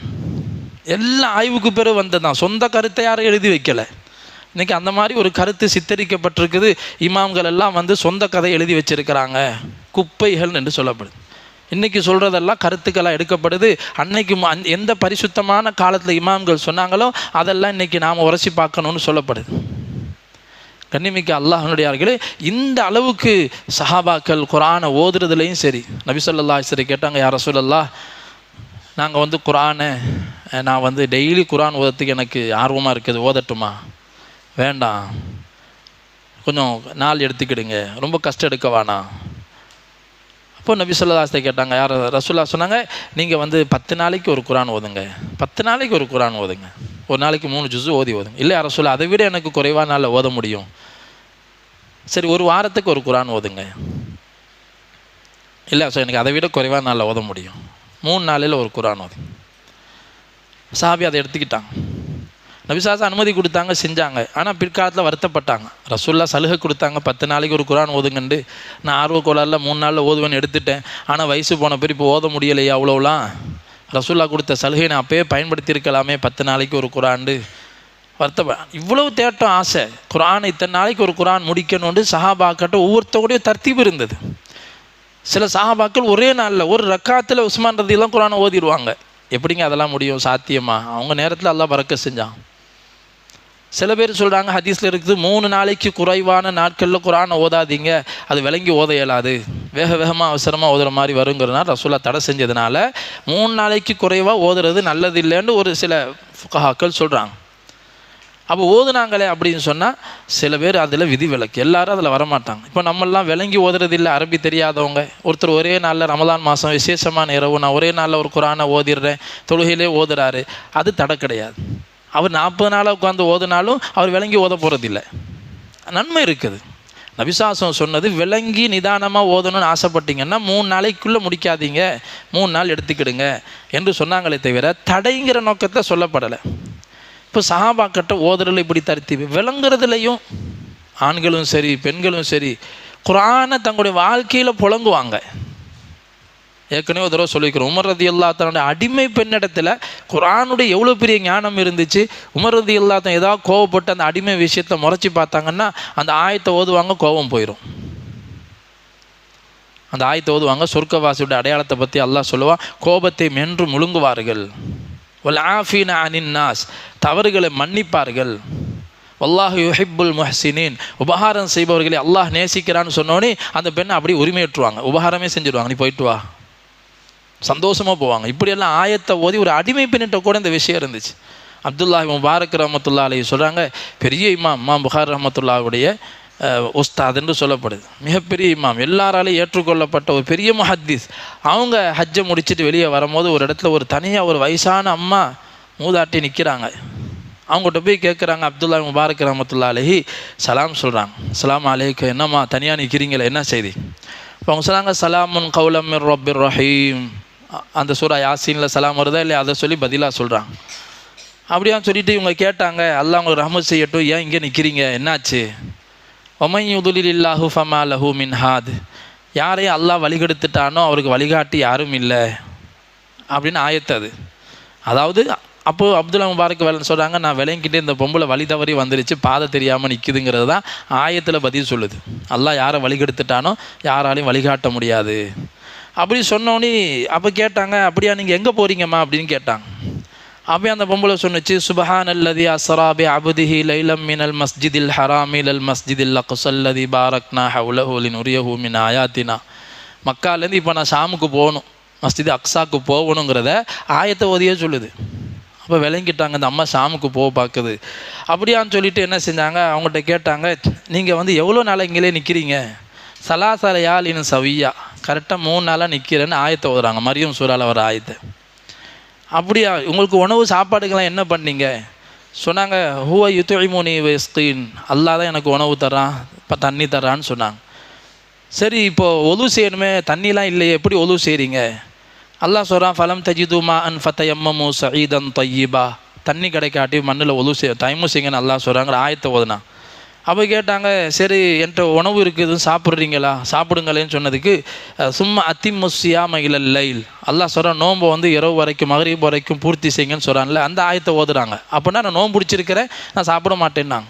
எல்லா ஆய்வுக்கு பிறகு வந்தது தான். சொந்த கருத்தை யாரும் எழுதி வைக்கலை. இன்றைக்கி அந்த மாதிரி ஒரு கருத்து சித்தரிக்கப்பட்டிருக்குது. இமாம்கள் எல்லாம் சொந்த கதை எழுதி வச்சிருக்கிறாங்க, குப்பைகள் என்று சொல்லப்படுது. இன்றைக்கி சொல்கிறதெல்லாம் கருத்துக்களாக எடுக்கப்படுது. அன்னைக்கு எந்த பரிசுத்தமான காலத்தில் இமாம்கள் சொன்னாங்களோ அதெல்லாம் இன்றைக்கி நாம் உரசி பார்க்கணுன்னு சொல்லப்படுது. கண்ணிமிக்க அல்லாஹ்வுடையார்களே, இந்த அளவுக்கு சஹாபாக்கள் குர்ஆனை ஓதுறதுலையும் சரி. நபி ஸல்லல்லாஹு அலைஹி வஸல்லம் கேட்டாங்க, யா ரசூலல்லாஹ், நாங்கள் குர்ஆனை நான் டெய்லி குர்ஆன் ஓதுறதுக்கு எனக்கு ஆர்வமாக இருக்குது, ஓதட்டுமா? வேண்டாம், கொஞ்சம் நாள் எடுத்துக்கிடுங்க, ரொம்ப கஷ்டம் எடுக்க வேணாம். அப்போ நபி ஸல்லல்லாஹு அலைஹி வஸல்லம் கேட்டாங்க, யார் ரசூலுல்லாஹ் சொன்னாங்க, நீங்கள் 10 நாளைக்கு ஒரு குர்ஆன் ஓதுங்க, 10 நாளைக்கு ஒரு குர்ஆன் ஓதுங்க, ஒரு நாளைக்கு 3 ஜுஸு ஓதுங்க. இல்லை யார் ரசூலுல்லாஹ், அதை விட எனக்கு குறைவான நாளில் ஓத முடியும். சரி, ஒரு வாரத்துக்கு ஒரு குர்ஆன் ஓதுங்க. இல்லை சார், எனக்கு அதை விட குறைவான நாளில் ஓத முடியும், 3 நாளில் ஒரு குர்ஆன் ஓதுங்க. சஹாபி அதை எடுத்துக்கிட்டாங்க. நபிசாசா அனுமதி கொடுத்தாங்க, செஞ்சாங்க. ஆனால் பிற்காலத்தில் வருத்தப்பட்டாங்க. ரசூலுல்லாஹ் சலுகை கொடுத்தாங்க, 10 நாளைக்கு ஒரு குர்ஆன் ஓதுங்கண்டு. நான் ஆர்வக்கோளாறில் 3 நாளில் ஓதுவேன்னு எடுத்துட்டேன். ஆனால் வயசு போன பேர் இப்போ ஓத முடியலையே, அவ்வளோலாம் ரசூலுல்லாஹ் கொடுத்த சலுகை நான் அப்பயே பயன்படுத்தியிருக்கலாமே, 10 நாளைக்கு ஒரு குர்ஆன் இவ்வளவு தேட்டம் ஆசை. குர்ஆனை இத்தனை நாளைக்கு ஒரு குர்ஆன் முடிக்கணும்னு சஹாபாக்கிட்ட ஒவ்வொருத்தருடைய தர்த்தீப் இருந்தது. சில சஹாபாக்கள் ஒரே நாளில் ஒரு ரக்காத்தில் உஸ்மான் ரதியெல்லாம் குர்ஆனை ஓதிடுவாங்க. எப்படிங்க அதெல்லாம் முடியும்? சாத்தியமா? அவங்க நேரத்தில் அல்லாஹ் பரக்கத் செஞ்சான். சில பேர் சொல்கிறாங்க, ஹதீஸில் இருக்குது, 3 நாளைக்கு குறைவான நாட்களில் குர்ஆனை ஓதாதீங்க, அது விளங்கி ஓத இயலாது, வேக வேகமாக அவசரமாக ஓதுற மாதிரி வருங்கிறதுனால ரசூலுல்லாஹ் தடை செஞ்சதுனால 3 நாளைக்கு குறைவாக ஓதுறது நல்லது இல்லைன்னு ஒரு சில ஃபுகஹாக்கள் சொல்கிறாங்க. அப்போ ஓதுனாங்களே அப்படின்னு சொன்னால் சில பேர் அதில் விதி விலக்கு, எல்லாரும் அதில் வரமாட்டாங்க. இப்போ நம்மளாம் விளங்கி ஓதுறது இல்லை, அரபி தெரியாதவங்க. ஒருத்தர் ஒரே நாளில் ரமலான் மாதம் விசேஷமான இரவு நான் ஒரே நாளில் ஒரு குர்ஆனை ஓதிடுறேன், தொழுகையிலே ஓதுறாரு, அது தடை கிடையாது. அவர் 40 நாளாக உட்காந்து ஓதுனாலும் அவர் விளங்கி ஓத போகிறதில்லை, நன்மை இருக்குது. நபிசாசம் சொன்னது, விளங்கி நிதானமாக ஓதணும்னு ஆசைப்பட்டீங்கன்னா 3 நாளைக்குள்ளே முடிக்காதீங்க, 3 நாள் எடுத்துக்கிடுங்க என்று சொன்னாங்களே தவிர தடைங்கிற நோக்கத்தை சொல்லப்படலை. இப்போ சஹாபாக்கிட்ட ஓதுறதுல இப்படி தர்த்தீப், விளங்குறதுலையும் ஆண்களும் சரி பெண்களும் சரி குர்ஆனை தங்களுடைய வாழ்க்கையில் புழங்குவாங்க. ஏற்கனவே ஒரு தடவை சொல்லிக்கிறோம், உமர் ரலியல்லாஹு தஆலா அடிமை பெண்ணிடத்தில் குர்ஆனுடைய எவ்வளோ பெரிய ஞானம் இருந்துச்சு. உமர் ரலியல்லாஹு தஆலா ஏதாவது கோவப்பட்டு அந்த அடிமை விஷயத்தை முறைச்சி பார்த்தாங்கன்னா அந்த ஆயத்தை ஓதுவாங்க, கோபம் போயிடும். அந்த ஆயத்தை ஓதுவாங்க, சொர்க்கவாசியோட அடையாளத்தை பற்றி அல்லாஹ் சொல்லுவான், கோபத்தை மென்று முழுங்குவார்கள், வல் ஆஃபீன அனின் நாஸ், தவறுகளை மன்னிப்பார்கள், வல்லாஹு யுஹிப்புல் முஹ்சினீன், உபகாரம் செய்பவர்களை அல்லாஹ் நேசிக்கிறான்னு சொன்னோன்னே அந்த பெண்ணை அப்படி உரிமையேற்றுவாங்க, உபகாரமே செஞ்சுடுவாங்க, நீ போயிட்டு வா, சந்தோஷமாக போவாங்க. இப்படியெல்லாம் ஆயத்தை ஓதி ஒரு அடிமை பெண்ணிட்ட கூட இந்த விஷயம் இருந்துச்சு. அப்துல்லாஹி முபாரக் ரஹ்மத்துல்லாஹி அலைஹி சொல்கிறாங்க, பெரிய இமாம் புகாரி ரஹ்மத்துல்லாஹுடைய உஸ்தாத் என்று சொல்லப்படுது, மிகப்பெரிய இமாம், எல்லாராலையும் ஏற்றுக்கொள்ளப்பட்ட ஒரு பெரிய முஹத்தீஸ். அவங்க ஹஜ்ஜை முடிச்சுட்டு வெளியே வரும்போது ஒரு இடத்துல ஒரு தனியாக ஒரு வயசான அம்மா மூதாட்டி நிற்கிறாங்க. அவங்ககிட்ட போய் கேட்குறாங்க. அப்துல்லா முபாரக் ரஹ்மத்துல்லாஹி அலைஹி சலாம் சொல்கிறாங்க. அஸ்ஸலாமு அலைக்கும், என்னம்மா தனியாக நிற்கிறீங்களே, என்ன செய்தி? இப்போ அவங்க சொன்னாங்க, சலாமுன் கௌலம் மிர் ரப்பிர் ரஹீம். அந்த சூரா யாசீனில் சலாம் வருதா இல்லையா, அதை சொல்லி பதிலாக சொல்கிறாங்க. அப்படியான்னு சொல்லிட்டு இவங்க கேட்டாங்க, அல்லாஹ் உங்களுக்கு ரஹ்மத் செய்யட்டும், ஏன் இங்கே நிற்கிறீங்க, என்னாச்சு? ஒமை யுதுலில்லாஹு ஃபமா லஹு மின் ஹாத். யாரையும் அல்லாஹ் வழிகெடுத்துட்டானோ அவருக்கு வழிகாட்டி யாரும் இல்லை அப்படின்னு ஆயத்து அது. அதாவது அப்போது அப்துல்லா முபாரக் வேலை சொல்கிறாங்க, நான் விளங்கிக்கிட்டே இந்த பொம்பளை வழி தவறி வந்துருச்சு, பாதை தெரியாமல் நிற்குதுங்கிறது தான் ஆயத்தில் பதில் சொல்லுது. அல்லாஹ் யாரை வழிகெடுத்துட்டானோ யாராலையும் வழிகாட்ட முடியாது அப்படி சொன்னோன்னே அப்போ கேட்டாங்க, அப்படியா நீங்கள் எங்கே போகிறீங்கம்மா அப்படின்னு கேட்டாங்க. அப்போ அந்த பொம்பளை சொன்னிச்சு, சுபஹானல்லதி அஸ்ரா பி அப்திஹி லைலம் மினல் மஸ்ஜிதில் ஹராமி இலல் மஸ்ஜிதில் அக்ஸல்லதி பாரக்னா ஹவ்லஹு லினுரியஹு மின் ஆயாத்தினா. மக்காலேருந்து இப்போ நான் ஷாமுக்கு போகணும், மஸ்ஜித் அக்ஸாவுக்கு போகணுங்கிறத ஆயத்தை ஓதியே சொல்லுது. அப்போ விளங்கிட்டாங்க, இந்த அம்மா ஷாமுக்கு போக பார்க்குது. அப்படியான்னு சொல்லிட்டு என்ன செஞ்சாங்க, அவங்கள்ட்ட கேட்டாங்க, நீங்கள் எவ்வளோ நாளாக இங்கே நிற்கிறீங்க? சலாசலையால் இன்னும் சவியா, கரெக்டாக 3 நாளாக நிற்கிறேன்னு ஆயத்தை ஓதுறாங்க, மரியம் சூறால வர ஆயத்தை. அப்படியா, உங்களுக்கு உணவு சாப்பாடுக்கெல்லாம் என்ன பண்ணீங்க? சொன்னாங்க, ஹுவ யுத்இமுனி வயஸ்கீன், அல்லாஹ் தான் எனக்கு உணவு தரான், இப்போ தண்ணி தரான்னு சொன்னாங்க. சரி, இப்போது ஒது செய்யணுமே, தண்ணிலாம் இல்லையே, எப்படி ஒது செய்கிறீங்க? அல்லாஹ் சொல்கிறான், ஃபலம் தஜிதுமா அன் ஃபத்தயம்மு சஈதன் தையிபா. தண்ணி கிடைக்காட்டி மண்ணில் ஒது தைமு செய்யுங்கன்னு அல்லாஹ் சொல்கிறாங்கிற ஆயத்தை ஓதுனா. அப்போ கேட்டாங்க, சரி என்கிட்ட உணவு இருக்குது, சாப்பிட்றீங்களா, சாப்பிடுங்களேன்னு சொன்னதுக்கு, சும்மா அத்திமுஸ்ஸியாம இலல் லைல், அல்லாஹ் சொல்கிறான் நோன்பை இரவு வரைக்கும் மகரிப் வரைக்கும் பூர்த்தி செய்யுங்கன்னு சொல்கிறான்ல, அந்த ஆயத்தை ஓதுறாங்க. அப்படின்னா நான் நோன்பு பிடிச்சிருக்கிறேன், நான் சாப்பிட மாட்டேன்னாங்க.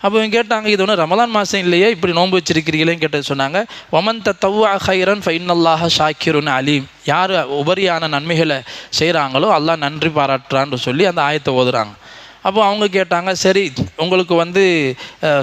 அப்போ இவங்க கேட்டாங்க, இது ஒன்று ரமலான் மாதம் இல்லையே, இப்படி நோன்பு வச்சிருக்கிறீங்களேன்னு கேட்டது. சொன்னாங்க, ஒமன் தத்தவ்வா ஹைரன் ஃபைனல்லாஹ ஷாக்கிருன் அலீம். யார் உபரியான நன்மைகளை செய்கிறாங்களோ அல்லாஹ் நன்றி பாராட்டுறான்னு சொல்லி அந்த ஆயத்தை ஓதுறாங்க. அப்போ அவங்க கேட்டாங்க, சரி உங்களுக்கு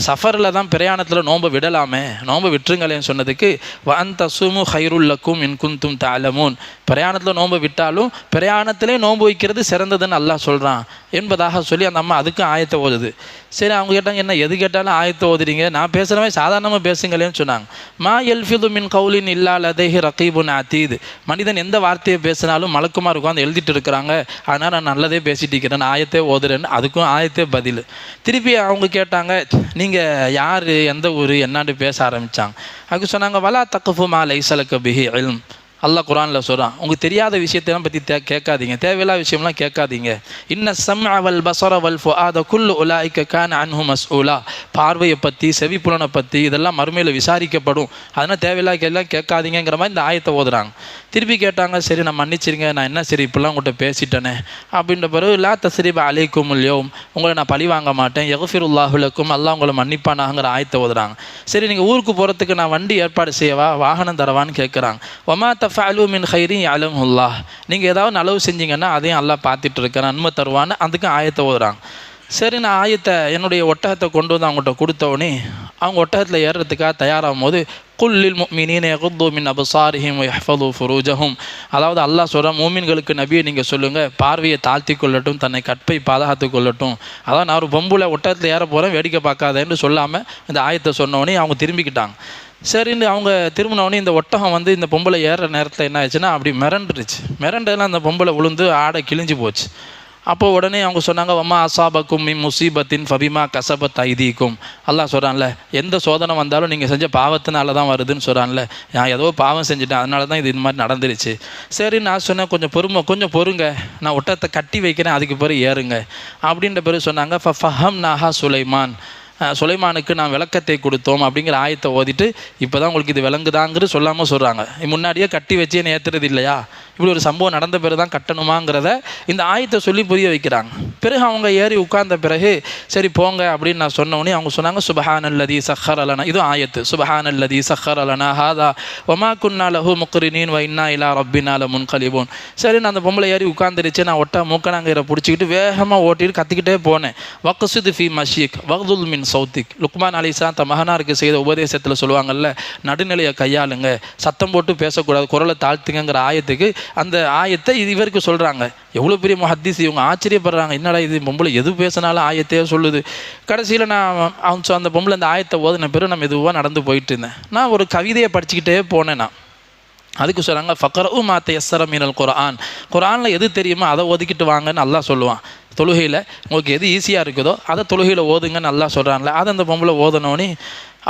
சஃபரில் தான் பிரயாணத்தில் நோன்பை விடலாமே, நோன்பை விட்டுருங்களேன்னு சொன்னதுக்கு, வன் தசுமு ஹைருல்லக்கும் இன் குந்தும் தஅலமூன். பிரயாணத்தில் நோன்பை விட்டாலும் பிரயாணத்திலே நோன்பு வைக்கிறது சிறந்ததுன்னு அல்லாஹ் சொல்கிறான் என்பதாக சொல்லி அந்த அம்மா அதுக்கும் ஆயத்தை ஓதுது. சரி, அவங்க கேட்டாங்க, என்ன எது கேட்டாலும் ஆயத்தை ஓதுறீங்க, நான் பேசுகிறவன் சாதாரணமாக பேசுங்களேன்னு சொன்னாங்க. மா எல்ஃபிது மின் கவுலின் இல்லா லதைஹி ரகீபுன் அதீத். மனிதன் எந்த வார்த்தையை பேசினாலும் மலக்குமா இருக்கும், அந்த எழுதிட்டு இருக்கிறாங்க, அதனால் நான் நல்லதே பேசிட்டு இருக்கிறேன், ஆயத்தே ஓதுறேன்னு அதுக்கும் ஆயத்தே பதில். திருப்பி அவங்க கேட்டாங்க, நீங்கள் யார், எந்த ஊர், என்னான்னு பேச ஆரம்பித்தாங்க. அதுக்கு சொன்னாங்க, வலா தக்ஃபு மா லைஸலக பிஹி இல்ம். அல்லாஹ் குர்ஆனில் சொல்கிறான், உங்களுக்கு தெரியாத விஷயத்தெல்லாம் பற்றி கேட்காதீங்க, தேவையில்லாத விஷயம்லாம் கேட்காதீங்க. இன்ன சம்அ வல் பஸர வல் ஃபுஆத குல்லு உலாயிக கான அன்ஹு மஸ்ஊலா. பார்வையை பற்றி, செவிப்புலனை பற்றி இதெல்லாம் மறுமையில் விசாரிக்கப்படும், அதனால் தேவையில்லாத எல்லாம் கேட்காதீங்கிற மாதிரி இந்த ஆயத்தை ஓதுறாங்க. திருப்பி கேட்டாங்க, சரி நான் மன்னிச்சிருங்க, நான் என்ன சரி இப்படிலாம் உங்கள்கிட்ட பேசிட்டேனே அப்படின்ற பிறகு, லா தஸ்ரீப அலைக்கும் ல்யௌம், உங்களை நான் பழி வாங்க மாட்டேன், யக்ஃபிருல்லாஹு லக்கும், அல்லாஹ் உங்களை மன்னிப்பானாங்கிற ஆயத்தை ஓதுறாங்க. சரி, நீங்கள் ஊருக்கு போகிறதுக்கு நான் வண்டி ஏற்பாடு செய்யவா, வாகனம் தரவான்னு கேட்குறாங்க. ஒமா தஃஅலு மின் கைரின் யஅலமுல்லாஹ். நீங்கள் ஏதாவது நலவு செஞ்சீங்கன்னா அதையும் அல்லாஹ் பார்த்துட்டு இருக்கிற, நன்மை தருவான்னு அதுக்கும் ஆயத்தை ஓதுறாங்க. சரி, நான் ஆயத்தை என்னுடைய ஒட்டகத்தை கொண்டு வந்து அவங்கள்ட்ட கொடுத்தவொடனே அவங்க ஒட்டகத்தில் ஏறுறதுக்காக தயாராகும் போது, குல்லில் முஃமினீன யகுது மின் அப்சாரிஹிம் வயஹ்ஃபது ஃபுரூஜஹும். அதாவது அல்லாஹ் சொல்கிற மூமின்களுக்கு நபியை நீங்கள் சொல்லுங்கள், பார்வையை தாழ்த்தி கொள்ளட்டும், தன்னை கற்பை பாதுகாத்து கொள்ளட்டும். அதாவது நான் ஒரு பொம்புல ஒட்டகத்தில் ஏற போகிறேன், வேடிக்கை பார்க்காதேன்னு சொல்லாமல் இந்த ஆயத்தை சொன்னோடனே அவங்க திரும்பிக்கிட்டாங்க. சரின்னு அவங்க திரும்பினோடனே இந்த ஒட்டகம் இந்த பொம்பளை ஏறுற நேரத்தில் என்ன ஆச்சுன்னா அப்படி மிரண்டெல்லாம் அந்த பொம்பளை விழுந்து ஆடை கிழிஞ்சு போச்சு. அப்போ உடனே அவங்க சொன்னாங்க, வம்மா அசாபக்கும் மின் முசீபத்தின் ஃபபிமா கசபத் ஐதீக்கும். அல்லாஹ் சொல்கிறான்ல, எந்த சோதனை வந்தாலும் நீங்கள் செஞ்ச பாவத்தினால தான் வருதுன்னு சொல்கிறான்ல, நான் ஏதோ பாவம் செஞ்சுட்டேன், அதனால தான் இது மாதிரி நடந்துருச்சு. சரி, நான் சொன்னேன், கொஞ்சம் பொறுங்க, நான் ஒட்டத்தை கட்டி வைக்கிறேன், அதுக்கு பிறகு ஏறுங்க அப்படின்ற பிறகு சொன்னாங்க, ஃபஹம் நாஹா சுலைமான். சுலைமானுக்கு நான் விளக்கத்தை கொடுத்தோம் அப்படிங்கிற ஆயத்தை ஓதிட்டு, இப்போ தான் உங்களுக்கு இது விளங்குதாங்கிறது சொல்லாமல் சொல்கிறாங்க. முன்னாடியே கட்டி வச்சு என்ன ஏற்றுறது இல்லையா, இப்படி ஒரு சம்பவம் நடந்த பிறகு தான் கட்டணுமாங்கிறத இந்த ஆயத்தை சொல்லி புரிய வைக்கிறாங்க. பிறகு அவங்க ஏறி உட்கார்ந்த பிறகு சரி போங்க அப்படின்னு நான் சொன்னோடனே அவங்க சொன்னாங்க, சுபஹானல்லதி சஹர் அலனா. இது ஆயத்து, சுபஹானல்லதி சஹர் அலனா ஹாதா வமா குன்னா லஹு முக்ரினீன் வ இன்னா இலா ரப்பினா லமுன்கலிபூன். சரி, நான் அந்த பொம்பளை ஏறி உட்காந்துருச்சு, நான் மூக்கனாங்கரை பிடிச்சிக்கிட்டு வேகமாக ஓட்டிட்டு கத்திக்கிட்டே போனேன். வக்ஸுது ஃபி மஷீக் வக்துல் மின் சௌத்திக். லுக்மான் அலைஹிஸ்ஸலாம் தன் மகனாருக்கு செய்த உபதேசத்தில் சொல்லுவாங்கல்ல, நடுநிலையை கையாளுங்க, சத்தம் போட்டு பேசக்கூடாது, குரலை தாழ்த்துங்கிற ஆயத்துக்கு அந்த ஆயத்தை இவருக்கு சொல்கிறாங்க. எவ்வளோ பெரிய முஹத்தீஸ், இவங்க ஆச்சரியப்படுறாங்க, என்னடா இது பொம்பளை எது பேசினாலும் ஆயத்தையே சொல்லுது. கடைசியில் நான் அந்த பொம்பளை அந்த ஆயத்தை ஓதின பிறகு நான் மெதுவாக நடந்து போயிட்டு இருந்தேன். நான் ஒரு கவிதையை படிச்சுக்கிட்டே போனேன். நான் அதுக்கு சொல்கிறாங்க, ஃபக்ரஉ மா தயஸ்ஸர மினல் குர்ஆன். குர்ஆனில் எது தெரியுமோ அதை ஒதுக்கிட்டு வாங்கன்னு அல்லாஹ் சொல்லுவான். தொழுகையில் உங்களுக்கு எது ஈஸியாக இருக்குதோ அதை தொழுகையில் ஓதுங்கன்னு நல்லா சொல்கிறாங்களே, அதை அந்த பொம்பளை ஓதனோடனே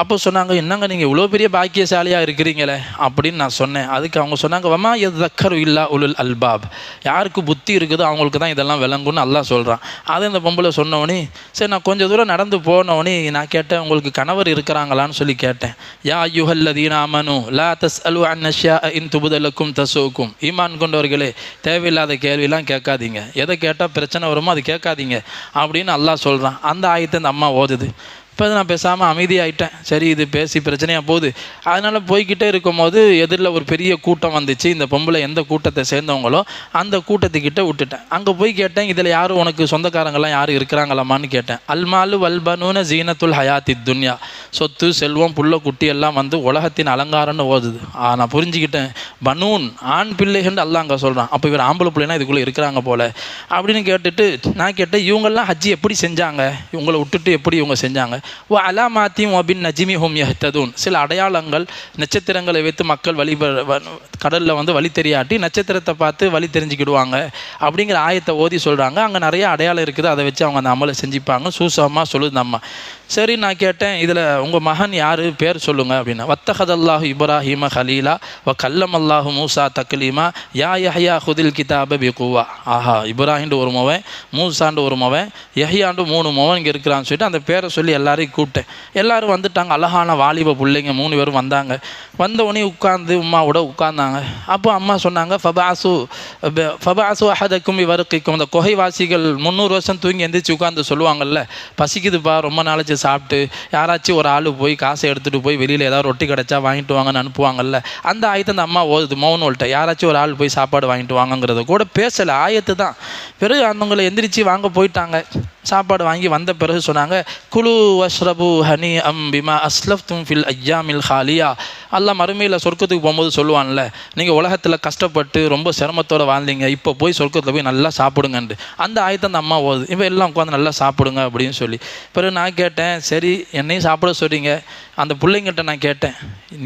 அப்போ சொன்னாங்க, என்னங்க நீங்கள் இவ்வளோ பெரிய பாக்கியசாலியாக இருக்கிறீங்களே அப்படின்னு நான் சொன்னேன். அதுக்கு அவங்க சொன்னாங்க, வமா யதக்கரு இல்லா உலுல் அல்பாப், யாருக்கு புத்தி இருக்குதோ அவங்களுக்கு தான் இதெல்லாம் விளங்குன்னு அல்லாஹ் சொல்கிறான். அதை இந்த பொம்பளை சொன்னோடனே சரி நான் கொஞ்சம் தூரம் நடந்து போனோடனே நான் கேட்டேன், உங்களுக்கு கணவர் இருக்கிறாங்களான்னு சொல்லி கேட்டேன். யா அய்யுஹல்லதீன ஆமனூ லா தஸ்அலு அன் அஷ்யா இன் துப்தலக்கும் தசூக்கும், ஈமான் கொண்டவர்களே தேவையில்லாத கேள்வியெல்லாம் கேட்காதீங்க, எதை கேட்டால் பிரச்சனை வருமோ அது கேட்காதீங்க அப்படின்னு அல்லாஹ் சொல்கிறான். அந்த ஆயத்தை இந்த அம்மா ஓதுது. இப்போ நான் பேசாமல் அமைதியாகிட்டேன். சரி இது பேசி பிரச்சனையாக போகுது. அதனால் போய்கிட்டே இருக்கும்போது எதிரில் ஒரு பெரிய கூட்டம் வந்துச்சு. இந்த பொம்பளை எந்த கூட்டத்தை சேர்ந்தவங்களோ அந்த கூட்டத்துக்கிட்ட விட்டுட்டேன். அங்கே போய் கேட்டேன், இதில் யாரும் உனக்கு சொந்தக்காரங்களாம் யாரும் இருக்கிறாங்களாமான்னு கேட்டேன். அல்மாலு வல்பனூன ஜீனத்துல் ஹயாத்தி துன்யா, சொத்து செல்வம் புள்ள குட்டி எல்லாம் வந்து உலகத்தின் அலங்காரம்னு ஓதுது. நான் புரிஞ்சுக்கிட்டேன், பனூன் ஆண் பிள்ளைகள்னு அல்லாஹ் அங்கே சொல்கிறான். அப்போ இவர் ஆம்பளை பிள்ளைனா இதுக்குள்ளே இருக்கிறாங்க போல் அப்படின்னு கேட்டுட்டு நான் கேட்டேன், இவங்கெல்லாம் ஹஜ்ஜி எப்படி செஞ்சாங்க, இவங்களை விட்டுட்டு எப்படி இவங்க செஞ்சாங்க? ஓ அலாமாத்தியும் ஒபின் நஜிமி ஹோம் யஹ்ததூன், சில அடையாளங்கள் நட்சத்திரங்களை வைத்து மக்கள் கடலில் வந்து வழி தெரியாட்டி நட்சத்திரத்தை பார்த்து வழி தெரிஞ்சுக்கிடுவாங்க அப்படிங்கிற ஆயத்தை ஓதி சொல்கிறாங்க. அங்கே நிறைய அடையாளம் இருக்குது, அதை வச்சு அவங்க அந்த அமலை செஞ்சுப்பாங்க. சூசகமாக சொல்லுது அம்மா. சரி நான் கேட்டேன், இதில் உங்கள் மகன் யார், பேர் சொல்லுங்கள் அப்படின்னா. வத்தஹதல்லாஹு இப்ராஹிம ஹலீலா வ கல்லம் அல்லாஹு மூசா தக்லீமா யா யஹ்யா ஹுதில் கிதாப பிகுவா. ஆஹா, இப்ராஹிம்னு ஒரு மவன், மூசாண்டு ஒரு மவன், யஹ்யாண்டு 3 மவன் இங்கே இருக்கிறான்னு சொல்லிட்டு அந்த பேரை சொல்லி எல்லாரையும் கூப்பிட்டேன். எல்லோரும் வந்துட்டாங்க. அழகான வாலிப பிள்ளைங்க 3 பேரும் வந்தாங்க. வந்தவொடனே உட்காந்து உம்மாவோட உட்கார்ந்தாங்க. அப்போ அம்மா சொன்னாங்க, ஃபபாசு அஹதக்கும் இவருக்கும், இந்த குகைவாசிகள் 300 வருஷம் தூங்கி எந்திரிச்சு உட்காந்து சொல்லுவாங்கல்ல, பசிக்குதுப்பா ரொம்ப நாளைச்சு சாப்பிட்டு, யாராச்சும் ஒரு ஆள் போய் காசை எடுத்துகிட்டு போய் வெளியில் ஏதாவது ரொட்டி கிடச்சா வாங்கிட்டு வாங்கன்னு அனுப்புவாங்கல்ல, அந்த ஆயத்தை அந்த அம்மா ஓதுது மௌனோல்ட்ட. யாராச்சும் ஒரு ஆள் போய் சாப்பாடு வாங்கிட்டு வாங்கங்கிறத கூட பேசலை, ஆயத்து தான். பிறகு அவங்களை எந்திரிச்சு வாங்க போயிட்டாங்க. சாப்பாடு வாங்கி வந்த பிறகு சொன்னாங்க, குலு வஷ்ரபு ஹனி அம் பிமா அஸ்லஃப்தும் ஃபில் ஐயாமில் ஹாலியா. அல்லாஹ் மறுமையில் சொர்க்கத்துக்கு போகும்போது சொல்லுவான்ல, நீங்கள் உலகத்தில் கஷ்டப்பட்டு ரொம்ப சிரமத்தோடு வாழ்ந்தீங்க, இப்போ போய் சொர்க்கத்தில் போய் நல்லா சாப்பிடுங்கன்ட்டு அந்த ஆயத்தை அந்த அம்மா ஓது. இப்போ எல்லாம் உட்காந்து நல்லா சாப்பிடுங்க அப்படின்னு சொல்லி. பிறகு நான் கேட்டேன், சரி என்னையும் சாப்பிட சொல்கிறீங்க. அந்த பிள்ளைங்கிட்ட நான் கேட்டேன்,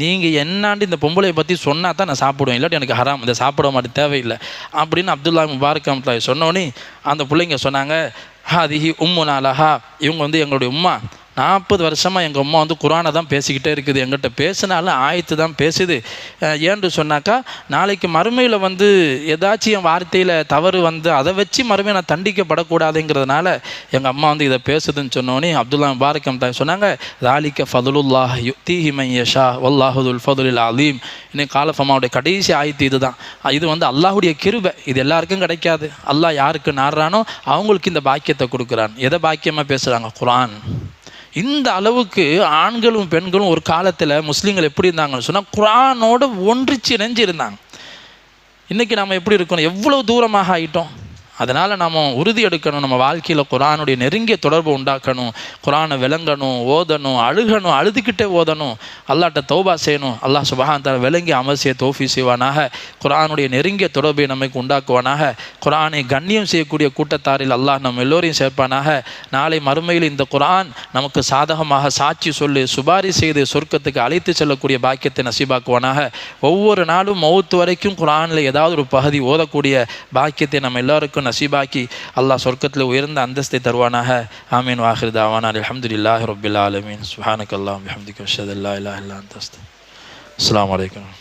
நீங்கள் என்னாண்டு இந்த பொம்பளையை பற்றி சொன்னால் தான் நான் சாப்பிடுவேன், இல்லாட்டி எனக்கு ஹராம், இதை சாப்பிட மாட்டேன் தேவையில்லை அப்படின்னு அப்துல்லா முபாரக் அஹ்மத்துல்லாஹி சொன்னோன்னே அந்த பிள்ளைங்க சொன்னாங்க, ஹாதிஹி உம்முனா லஹா, இவங்க வந்து எங்களுடைய உம்மா 40 வருஷமாக எங்கள் அம்மா வந்து குரானை தான் பேசிக்கிட்டே இருக்குது, எங்கிட்ட பேசினாலும் ஆயத்து தான் பேசுது. ஏன்னு சொன்னாக்கா நாளைக்கு மறுமையில் வந்து ஏதாச்சும் என் வார்த்தையில் தவறு வந்து அதை வச்சு மறுமையை நான் தண்டிக்கப்படக்கூடாதுங்கிறதுனால எங்கள் அம்மா வந்து இதை பேசுதுன்னு சொன்னோன்னே அப்துல்லா முபாரக் அஹ்மத்துல்லாஹி சொன்னாங்க, தாலிக்க ஃபதுலுல்லாஹ் யுக்தீஹி மன் யஷா வல்லாஹு துல் ஃபதுலில் அலீம். இன்னைக்கு காலஃபமாவுடைய கடைசி ஆயத்து இது தான். இது வந்து அல்லாஹுடைய கிருபை, இது எல்லாருக்கும் கிடைக்காது. அல்லாஹ் யாருக்கு நாடுறானோ அவங்களுக்கு இந்த பாக்கியத்தை கொடுக்குறான். எதை பாக்கியமாக பேசுகிறாங்க? குரான். இந்த அளவுக்கு ஆண்களும் பெண்களும் ஒரு காலத்தில் முஸ்லீம்கள் எப்படி இருந்தாங்கன்னு சொன்னால் குரானோடு ஒன்றிச்சு இணைஞ்சு இருந்தாங்க. இன்றைக்கி நம்ம எப்படி இருக்கணும், எவ்வளோ தூரமாக ஆகிட்டோம். அதனால் நம்ம உறுதி எடுக்கணும், நம்ம வாழ்க்கையில் குரானுடைய நெருங்கிய தொடர்பு உண்டாக்கணும், குரானை விளங்கணும், ஓதணும், அழுகணும், அழுதுகிட்டே ஓதணும், அல்லாஹ்ட்ட தௌபா செய்யணும். அல்லாஹ் சுப்ஹானஹு வ தஆலா விளங்கி அமர்சிய தௌஃபீக் செய்வானாக, குரானுடைய நெருங்கிய தொடர்பை நமக்கு உண்டாக்குவானாக, குரானை கண்ணியம் செய்யக்கூடிய கூட்டத்தாரில் அல்லாஹ் நம்ம எல்லோரையும் சேர்ப்பானாக. நாளை மறுமையில் இந்த குரான் நமக்கு சாதகமாக சாட்சி சொல்லி சுபாரி செய்து சொர்க்கத்துக்கு அழைத்து செல்லக்கூடிய பாக்கியத்தை நசீபாக்குவானாக. ஒவ்வொரு நாளும் மௌத் வரைக்கும் குரானில் ஏதாவது ஒரு பகுதி ஓதக்கூடிய பாக்கியத்தை நம்ம எல்லாருக்கும் நசீபாக்கி அல்லாஹ் சொர்க்கத்தில் உயர்ந்த அந்தஸ்தை தருவானாக. ஆமீன். வாஹிர் தாவானா அல்ஹம்துலில்லாஹி ரப்பில் ஆலமீன். சுப்ஹானக்கல்லாஹும்ம வபிஹம்திக அஷ்ஹது அல்லா இலாஹா இல்லா அன்த அஸ்தக்ஃபிருக்க. அஸ்ஸலாமு அலைக்கும்.